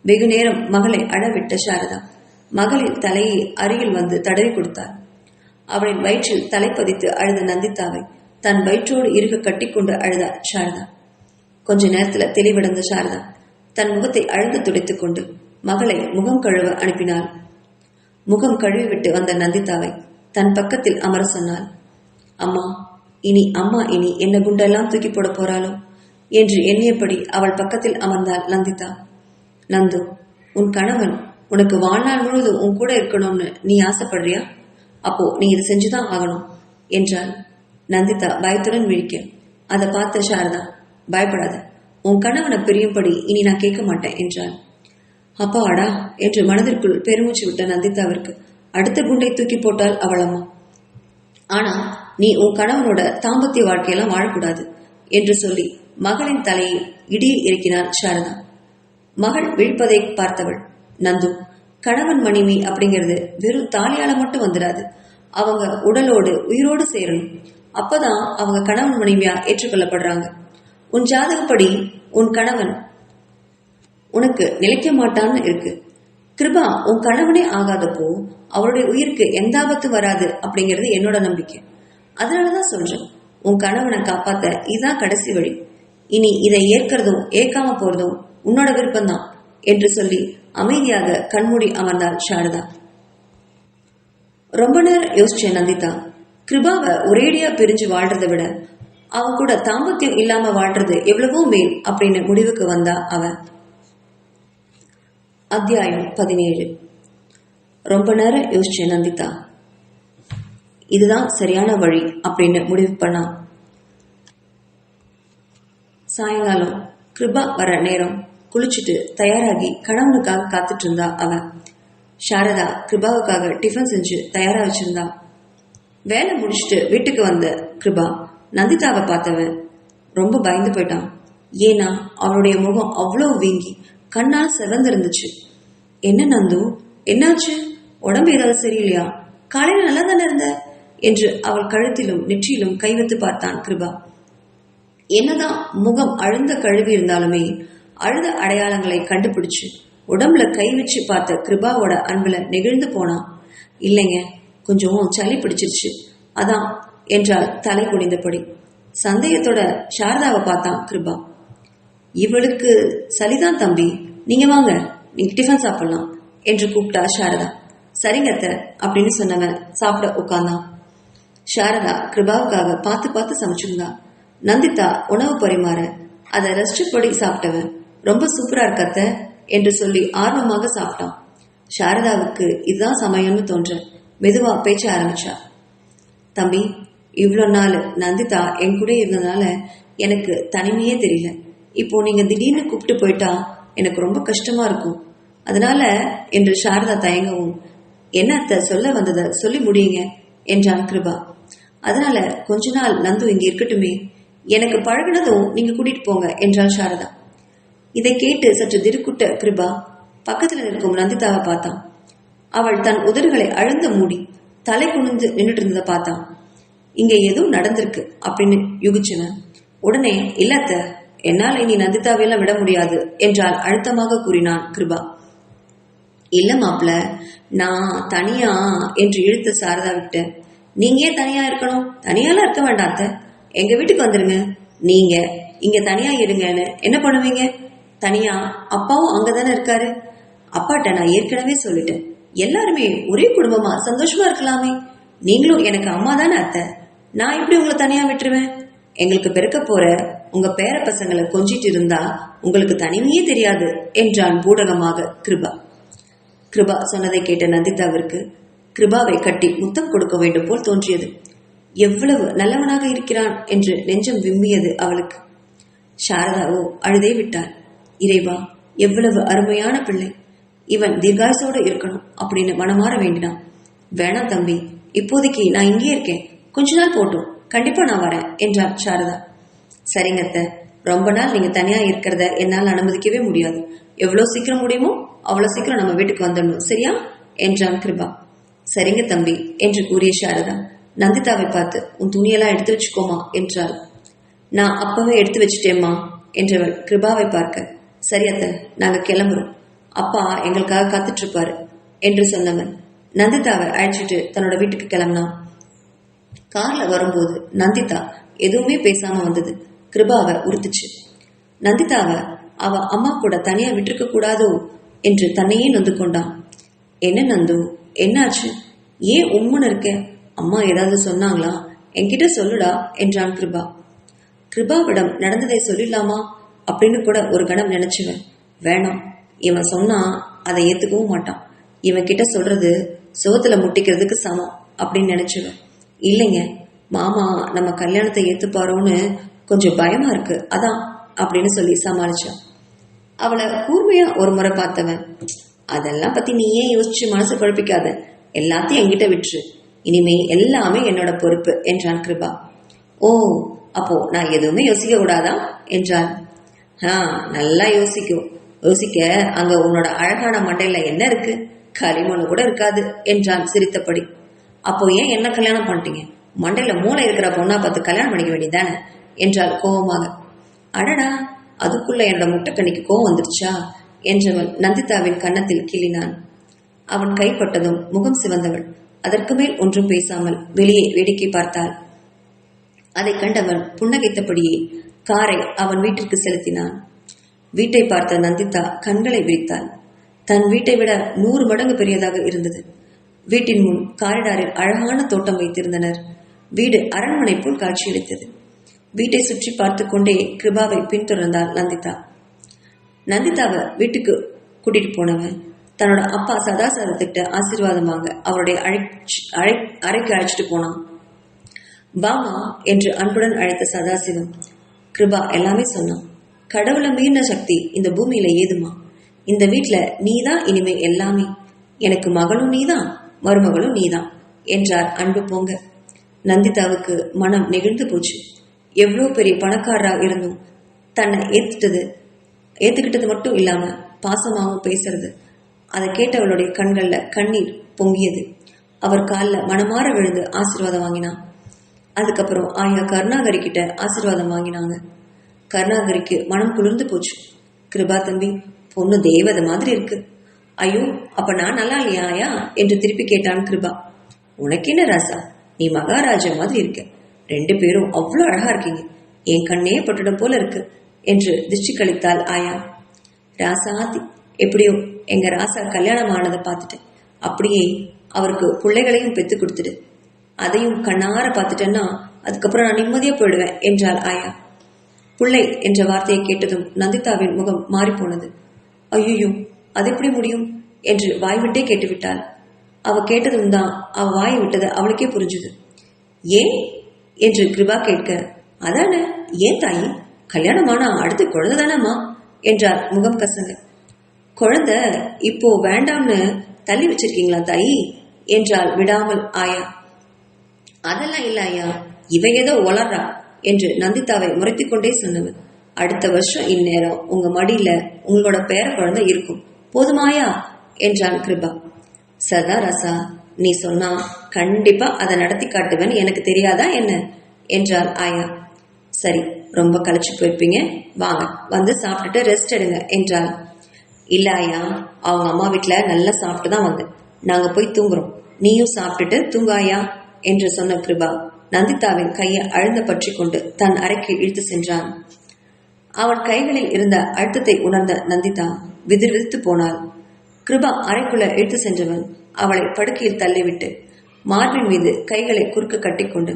வெகு நேரம் மகளை அழவிட்ட சாரதா மகளின் தலையை அருகில் வந்து தடவி கொடுத்தாள். அவளின் வயிற்றில் தலைப்பதித்து அழுத நந்திதாவை தன் வயிற்றோடு இருக கட்டிக்கொண்டு அழுதாள் சாரதா. கொஞ்ச நேரத்துல தெளிவடைந்த சாரதா தன் முகத்தை அழுது துடைத்துக் கொண்டு மகளை முகம் கழுவ அனுப்பினாள். முகம் கழுவிவிட்டு வந்த நந்திதாவை தன் பக்கத்தில் அமர சொன்னாள். அம்மா இனி என்ன குண்டெல்லாம் தூக்கி போட போறாளோ என்று எண்ணியபடி அவள் பக்கத்தில் அமர்ந்தாள் நந்திதா. நந்து, உன் கணவன் உனக்கு வாழ்நாள் முழுவதும் உன் கூட இருக்கணும்னு நீ ஆசைப்படுறியா? அப்போ நீ இதை செஞ்சுதான் ஆகணும் என்றாள். நந்திதா பயத்துடன் விழிக்க அதை பார்த்த சாரதா, பயப்படாத, உன் கணவனை பிரியும்படி இனி நான் கேட்க மாட்டேன் என்றாள். அப்பாடா என்று மனதிற்குள் பெருமூச்சு விட்ட நந்திதாவிற்கு அடுத்த குண்டை தூக்கி போட்டாள் அவள் அம்மா. ஆனா நீ உன் கணவனோட தாம்பத்திய வாழ்க்கையெல்லாம் வாழக்கூடாது என்று சொல்லி மகளின் தலையை இடியில் இறக்கினாள் சாரதா. மகள் விழிப்பதை பார்த்தவள், நந்து, கணவன் மனைவி அப்படிங்கிறது வெறும் தாலியால மட்டும் வந்துடாது. அவங்க உடலோடு உயிரோடு சேரணும். அப்பதான் அவங்க கணவன் மனைவியா ஏற்றுக்கொள்ளப்படுறாங்க. உன் ஜாதகப்படி உன் கணவன் உனக்கு நிலைக்க மாட்டான்னு இருக்கு. கிருபா உன் கணவனே ஆகாதப்போ அவருடைய உயிருக்கு எந்த ஆபத்து வராது அப்படிங்கிறது என்னோட நம்பிக்கை. அதனாலதான் சொல்றேன், உன் கணவனை காப்பாத்த இதுதான் கடைசி வழி. இனி இதை ஏற்கிறதும் ஏற்காம போறதும் உன்னோட விருப்பம்தான் என்று சொல்லி அமைதியாக கண்மூடி அமர்ந்தாள் சாரதா. ரொம்ப நேரம் யோசிச்ச நந்திதா கிருபாவை ஒரேடியா பிரிஞ்சு வாழ்றதை விட அவன் கூட தாம்பத்தியம் இல்லாம வாழ்றது எவ்வளவோ மேல் அப்படின்னு முடிவுக்கு வந்தா அவ. அத்தியாயம் 17. ரொம்ப நேரம் யோசிச்ச நந்திதா இதுதான் சரியான வழி அப்படின்னு முடிவு பண்ணா. சாயங்காலம் கிருபா வர நேரம் குளிச்சுட்டு தயாராகி கணவனுக்காக காத்துட்டு இருந்தா அவன். சாரதா கிருபாவுக்காக டிஃபன் செஞ்சு தயாரா வச்சிருந்தா. வேலை முடிச்சுட்டு வீட்டுக்கு வந்த கிருபா நந்திதாவை பார்த்தவன் ரொம்ப பயந்து போயிட்டான். ஏன்னா அவளுடைய முகம் அவ்வளவு வீங்கி கண்ணால் செவந்திருந்துச்சு. என்ன நந்து, என்னாச்சு? உடம்பு ஏதாவது சரியில்லையா? காலையில நல்லா தானே இருந்த என்று அவள் கழுத்திலும் நெற்றியிலும் கை வைத்து பார்த்தான் கிருபா. என்னதான் முகம் அழுந்த கழுவி இருந்தாலுமே அழுத அடையாளங்களை கண்டுபிடிச்சு உடம்புல கை வச்சு பார்த்த கிருபாவோட அன்புல நெகிழ்ந்து போனான். இல்லைங்க, கொஞ்சம் சளி பிடிச்சிருச்சு அதான் என்றால் தலை குனிந்தபடி. சந்தேகத்தோட சாரதாவை பார்த்தான் கிருபா. இவளுக்கு சளிதான் தம்பி, நீங்க வாங்க, நீங்க டிஃபன் சாப்பிடலாம் என்று கூப்பிட்டா சாரதா. சரிங்கத்த அப்படின்னு சொன்னவன் சாப்பிட உட்கார்ந்தான். சாரதா கிருபாவுக்காக பார்த்து பார்த்து சமைச்சிருந்தா. நந்திதா உணவு பரிமாற அதை ரசிச்சபடி சாப்பிட்டவன் ரொம்ப சூப்பரா இருக்கத்த என்று சொல்லி ஆர்வமாக சாப்பிட்டான். சாரதாவுக்கு இதுதான் சமயம்னு தோன்ற மெதுவா பேச்ச ஆரம்பிச்சா. தம்பி, இவ்வளவு நாள் நந்திதா என் கூட இருந்ததுனால எனக்கு தனிமையே தெரியல. இப்போ நீங்க திடீர்னு கூப்பிட்டு போயிட்டா எனக்கு ரொம்ப கஷ்டமா இருக்கும். அதனால என்று சாரதா தயங்கவும், என்னத்த சொல்ல வந்ததை சொல்லி முடியுங்க என்றான் கிருபா. அதனால கொஞ்ச நாள் நந்து இங்க இருக்கட்டுமே, எனக்கு பழகினதும் நீங்க கூட்டிட்டு போங்க என்றாள் சாரதா. இதை கேட்டு சற்று திடுக்குட்ட கிருபா பக்கத்துல நிற்கும் நந்திதாவை பார்த்தான். அவள் தன் உதடுகளை அழுந்த மூடி தலை குனிந்து நின்றுட்டு இருந்ததை பார்த்தான். இங்க எதுவும் நடந்திருக்கு அப்படின்னு யூகிச்சவன் உடனே இல்லத்த, என்னால் இனி நந்திதாவையெல்லாம் விட முடியாது என்றால் அழுத்தமாக கூறினான் கிருபா. இல்ல மாப்பிள்ள, நான் தனியா என்று இழுத்த சாரதா விட்டு, நீங்க ஏன் தனியா இருக்கணும்? தனியாலாம் இருக்க வேண்டாத்த, எங்க வீட்டுக்கு வந்துருங்க. நீங்க இங்க தனியா இருங்கன்னு என்ன பண்ணுவீங்க? தனியா அப்பாவும் அங்கதானே இருக்காரு. அப்பாட்ட நான் ஏற்கனவே சொல்லிட்டேன், எல்லாருமே ஒரே குடும்பமா சந்தோஷமா இருக்கலாமே. நீங்களும் எனக்கு அம்மா தானே அத்தை, நான் எப்படி உங்களை தனியா விட்டுருவேன்? எங்களுக்கு பிறக்க போற உங்க பேர பசங்களை கொஞ்சிட்டு இருந்தா உங்களுக்கு தனிமையே தெரியாது என்றான் பூடகமாக கிருபா. கிருபா சொன்னதை கேட்ட நந்திதாவிற்கு கிருபாவை கட்டி முத்தம் கொடுக்க வேண்டும் போல் தோன்றியது. எவ்வளவு நல்லவனாக இருக்கிறான் என்று நெஞ்சம் விம்மியது அவளுக்கு. சாரதாவோ அழுதே விட்டாள். இறைவா, எவ்வளவு அருமையான பிள்ளை, இவன் தீர்காயசோடு இருக்கணும் அப்படின்னு மனமாற வேண்டினான். வேணாம் தம்பி, இப்போதைக்கு நான் இங்கே இருக்கேன், கொஞ்ச நாள் போட்டும், கண்டிப்பா நான் வரேன் என்றாள் சாரதா. சரிங்கத்த, ரொம்ப நாள் நீங்க தனியா இருக்கிறத என்னால் அனுமதிக்கவே முடியாது. எவ்வளவு சீக்கிரம் முடியுமோ அவ்வளவு சீக்கிரம் நம்ம வீட்டுக்கு வந்துடணும், சரியா என்றான் கிருபா. சரிங்க தம்பி என்று கூறிய சாரதா நந்திதாவை பார்த்து, உன் துணியெல்லாம் எடுத்து வச்சுக்கோமா என்றாள். நான் அப்பவே எடுத்து வச்சுட்டேம்மா என்றவள் கிருபாவை பார்க்க, சரியத்த, நாங்க கிளம்புறோம், அப்பா எங்களுக்காக காத்துட்டு இருப்பாரு என்று சொன்னவன் நந்திதாவை அழைச்சிட்டு தன்னோட வீட்டுக்கு கிளம்பினான். கார்ல வரும்போது நந்திதா எதுவுமே பேசாம வந்தது கிருபாவை உறுத்துச்சு. நந்திதாவை அவ அம்மா கூட தனியா விட்டுருக்க கூடாதோ என்று தன்னையே நொந்து கொண்டான். என்ன நந்து, என்னாச்சு? ஏன் உம்முன்னு இருக்க? அம்மா ஏதாவது சொன்னாங்களா? என்கிட்ட சொல்லுடா என்றான் கிருபா. கிருபாவிடம் நடந்ததை சொல்லிடலாமா அப்படின்னு கூட ஒரு கணம் நினைச்சுவேன். வேணாம், இவன் சொன்னா அதை ஏத்துக்கவும் மாட்டான். இவன் கிட்ட சொல்றது சோத்துல முட்டிக்கிறதுக்கு சமம் அப்படின்னு நினைச்சுவேன். இல்லைங்க, மாமா நம்ம கல்யாணத்தை ஏத்துப்பாரோன்னு கொஞ்சம் பயமா இருக்கு, அதான் அப்படின்னு சொல்லி சமாளிச்சான். அவளை கூர்மையா ஒரு முறை பார்த்தவன், அதெல்லாம் பத்தி நீ ஏன் யோசிச்சு மனசு குழப்பிக்காத, எல்லாத்தையும் என்கிட்ட விட்டுரு, இனிமே எல்லாமே என்னோட பொறுப்பு என்றான் கிருபா. ஓ, அப்போ நான் எதுவுமே யோசிக்க கூடாதா என்றான். நல்லா யோசிக்க அங்க உன்னோட அழகான மண்டையில என்ன இருக்கு? களிமண்ணு கூட இருக்காது என்றான் சிரித்தபடி. அப்போ ஏன் என்ன கல்யாணம் பண்ணிட்டீங்க? மண்டையில மூளை இருக்கிற பொண்ணா பார்த்து கல்யாணம் பண்ணிக்க வேண்டியதானே என்றாள் கோபமாக. அடடா, அதுக்குள்ள என்னோட முட்டைக்கண்ணிக்கு கோவம் வந்துருச்சா என்றவன் நந்திதாவின் கன்னத்தில் கிள்ளினான். அவன் கைப்பட்டதும் முகம் சிவந்தவள் அதற்கு மேல் ஒன்றும் பேசாமல் வெளியே வேடிக்கை பார்த்தாள். அதை கண்டவன் புன்னகைத்தபடியே காரை அவன் வீட்டிற்கு செலுத்தினான். வீட்டை பார்த்த நந்திதா கண்களை விரித்தாள். தன் வீட்டை விட 100 மடங்கு பெரியதாக இருந்தது. வீட்டின் முன் காரிடாரில் அழகான தோட்டம் வைத்திருந்தனர். வீடு அரண்மனை போல் காட்சியளித்தது. வீட்டை சுற்றி பார்த்து கொண்டே கிருபாவை பின்தொடர்ந்தாள் நந்திதா. நந்திதாவை வீட்டுக்கு கூட்டிட்டு போனவன் தன்னோட அப்பா சதாசிவத்திட்ட ஆசீர்வாதமாக அவருடைய அறைக்கு அழைச்சிட்டு போனான். பாமா என்று அன்புடன் அழைத்த சதாசிவம் கிருபா எல்லாமே சொன்னான். கடவுளை மீறின சக்தி இந்த பூமியில ஏதுமா? இந்த வீட்டுல நீதான் இனிமே எல்லாமே, எனக்கு மகளும் நீதான், மருமகளும் நீதான் என்றார் அன்பு பொங்க. நந்திதாவுக்கு மனம் நெகிழ்ந்து போச்சு. எவ்வளவு பெரிய பணக்காரராக இருந்தும் தன்னை ஏத்துக்கிட்டது மட்டும் இல்லாம பாசமாகவும் பேசுறது, அதை கேட்டவளுடைய கண்கள்ல கண்ணீர் பொங்கியது. அவர் காலில் மனமாற விழுந்து ஆசீர்வாதம் வாங்கினான். அதுக்கப்புறம் ஆயா கருணாகரி கிட்ட ஆசீர்வாதம் வாங்கினாங்க. கருணாகரிக்கு மனம் குளிர்ந்து போச்சு. கிருபா தம்பி, பொண்ணு தேவதை மாதிரி இருக்கு. ஐயோ, அப்ப நான் நல்லா இல்லையா ஆயா என்று திருப்பி கேட்டான் கிருபா. உனக்கு என்ன ராசா, நீ மகாராஜா மாதிரி இருக்க, 2 பேரும் அவ்வளவு அழகா இருக்கீங்க, என் கண்ணே பட்டுடம் போல இருக்கு என்று திருஷ்டி கழித்தாள் ஆயா. ராசாதி, எப்படியோ எங்க ராசா கல்யாணம் ஆனதை பார்த்துட்டேன், அப்படியே அவருக்கு பிள்ளைகளையும் பெத்து கொடுத்துடு, அதையும் கண்ணார பார்த்துட்டேன்னா அதுக்கப்புறம் நான் நிம்மதியா போயிடுவேன் என்றாள் ஆயா. பிள்ளை என்ற வார்த்தையை கேட்டதும் நந்திதாவின் முகம் மாறிப்போனது. ஐயோ, அது எப்படி முடியும் என்று வாய்விட்டே கேட்டுவிட்டாள். அவ கேட்டதும் தான் அவ வாய் விட்டது அவளுக்கே புரிஞ்சுது. ஏன் என்று கிருபா கேட்க, அதானே ஏன் தாயி, கல்யாணமானா அடுத்து குழந்தை தானம்மா என்றார் முகம் கசங்க. குழந்தை இப்போ வேண்டாம்னு தள்ளி வச்சிருக்கீங்களா தாயி என்றால் விடாமல் ஆயா. அதெல்லாம் இல்ல ஐயா, இவ ஏதோ ஒளர்றா என்று நந்திதாவை முறைத்துக் கொண்டே சொன்னவன், அடுத்த வருஷம் இந்நேரம் உங்க மடியில உங்களோட பேர குழந்தை இருக்கும், போதுமாயா என்றான் கிருபா. சதா ரசா, நீ சொன்னா கண்டிப்பா அதை நடத்தி காட்டுவேன், எனக்கு தெரியாதா என்ன என்றாள் ஆயா. சரி, ரொம்ப களைச்சு போயிருப்பீங்க, வாங்க வந்து சாப்பிட்டுட்டு ரெஸ்ட் எடுங்க என்றாள். இல்ல ஆயா, அவங்க அம்மா வீட்டுல நல்லா சாப்பிட்டு தான் வந்தேன், நாங்க போய் தூங்குறோம், நீயும் சாப்பிட்டுட்டு தூங்காயா என்று சொன்ன கிருபா நந்திதாவின் கையை அழுந்த பற்றி கொண்டு தன் அறைக்கு இழுத்து சென்றான். அவன் கைகளில் இருந்த அழுத்தத்தை உணர்ந்த நந்திதா விதிர் விதித்து போனாள். கிருபா அறைக்குள்ள இழுத்து சென்றவன் அவளை படுக்கையில் தள்ளிவிட்டு மார்பின் மீது கைகளை குறுக்க கட்டிக்கொண்டு,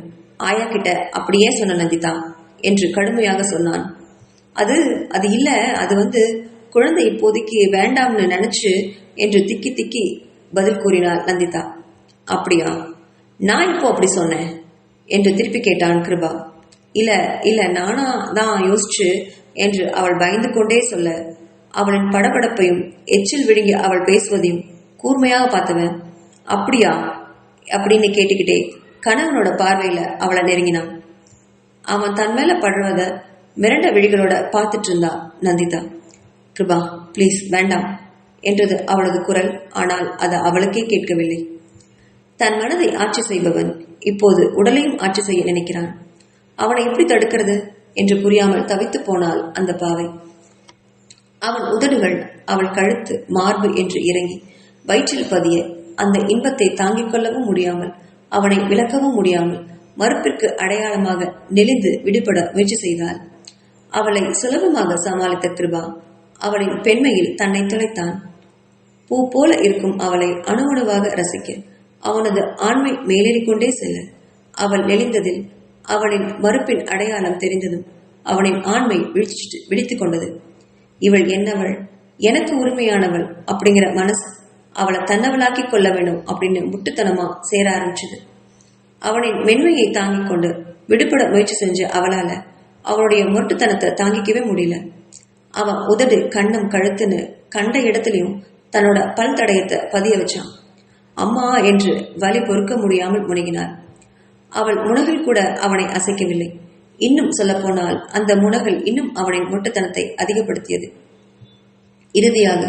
ஆயா கிட்ட அப்படியே சொன்ன நந்திதா என்று கடுமையாக சொன்னான். அது அது இல்ல, அது குழந்தை இப்போதைக்கு வேண்டாம்னு நினைச்சு என்று திக்கி திக்கி பதில் கூறினாள் நந்திதா. அப்படியா, நான் இப்போ அப்படி சொன்னேன் என்று திருப்பி கேட்டான் கிருபா. இல்ல இல்ல, நானா தான் யோசிச்சு என்று அவள் பயந்து கொண்டே சொல்ல, அவளின் படபடப்பையும் எச்சில் விழுங்கி அவள் பேசுவதையும் கூர்மையாக பார்த்தவன், அப்படியா அப்படின்னு கேட்டுக்கிட்டே கணவனோட பார்வையில அவளை நெருங்கினான். அவன் தன் மேல படுவத மிரண்ட விழிகளோட பார்த்துட்டு இருந்தா நந்திதா. கிருபா பிளீஸ் வேண்டாம் என்றது அவளது குரல். ஆனால் அது அவளுக்கே கேட்கவில்லை. தன் மனதை ஆட்சி செய்பவன் இப்போது உடலையும் ஆட்சி செய்ய நினைக்கிறான். அவனை எப்படி தடுக்கிறது என்று புரியாமல் தவித்து போனாள் அந்த பாவை. அவன் உதடுகள் அவள் கழுத்து மார்பு என்று இறங்கி வயிற்றில் பதிய அந்த இன்பத்தை தாங்கிக் கொள்ளவும் முடியாமல் அவனை விளக்கவும் முடியாமல் மறுப்பிற்கு அடையாளமாக நெளிந்து விடுபட முயற்சி செய்தாள். அவளை சுலபமாக சமாளித்த கிருபா அவளின் பெண்மையில் தன்னை தொலைத்தான். பூ போல இருக்கும் அவளை அணுவணுவாக ரசிக்க அவனது ஆண்மை மேலேறிக்கொண்டே செல்ல, அவள் நெளிந்ததில் அவளின் மறுப்பின் அடையாளம் தெரிந்ததும் அவனின் ஆண்மை விழித்துக் கொண்டது. இவள் என்னவள், எனக்கு உரிமையானவள் அப்படிங்கிற மனசு அவளை தன்னவளாக்கி கொள்ள வேணும் அப்படின்னு முட்டுத்தனமா சேர ஆரம்பிச்சது. அவனின் மென்மையை தாங்கிக் கொண்டு விடுபட முயற்சி செஞ்ச அவளால அவளுடைய முரட்டுத்தனத்தை தாங்கிக்கவே முடியல. அவன் உதடு கண்ணம் கழுத்துன்னு கண்ட இடத்துலயும் தன்னோட பல் தடயத்தை பதிய வச்சான். அம்மா என்று வலி பொறுக்க முடியாமல் முனகினாள். அவள் முனகில் கூட அவனை அசைக்கவில்லை. இன்னும் சொல்ல போனால் அந்த முனகல் இன்னும் அவனின் முட்டுத்தனத்தை அதிகப்படுத்தியது. இறுதியாக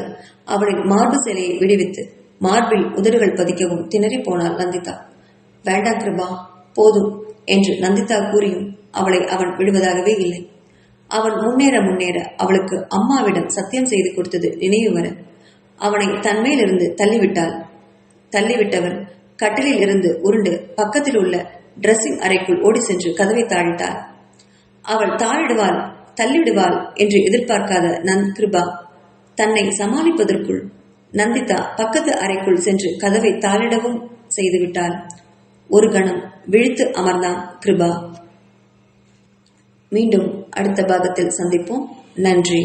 அவளின் மார்பு சேலையை விடுவித்து மார்பில் உதடுகள் பதிக்கவும் திணறி போனாள் நந்திதா. வேண்டாம் கிருபா, போதும் என்று நந்திதா கூறியும் அவளை அவன் விடுவதாகவே இல்லை. அவன் முன்னேற முன்னேற அவளுக்கு அம்மாவிடம் சத்தியம் செய்து கொடுத்தது நினைவு வர அவனை தன்மேலிருந்து தள்ளிவிட்டவன் கட்டிலில் இருந்து உருண்டு பக்கத்தில் உள்ள டிரெஸ்ஸிங் அறைக்குள் ஓடி சென்று கதவை தாழிட்டாள். அவள் தள்ளிவிடுவாள் என்று எதிர்பார்க்காத கிருபா தன்னை சமாளிப்பதற்குள் நந்திதா பக்கத்து அறைக்குள் சென்று கதவை தாளிடவும் செய்துவிட்டாள். ஒரு கணம் விழித்து அமர்ந்தான் கிருபா. மீண்டும் அடுத்த பாகத்தில் சந்திப்போம். நன்றி.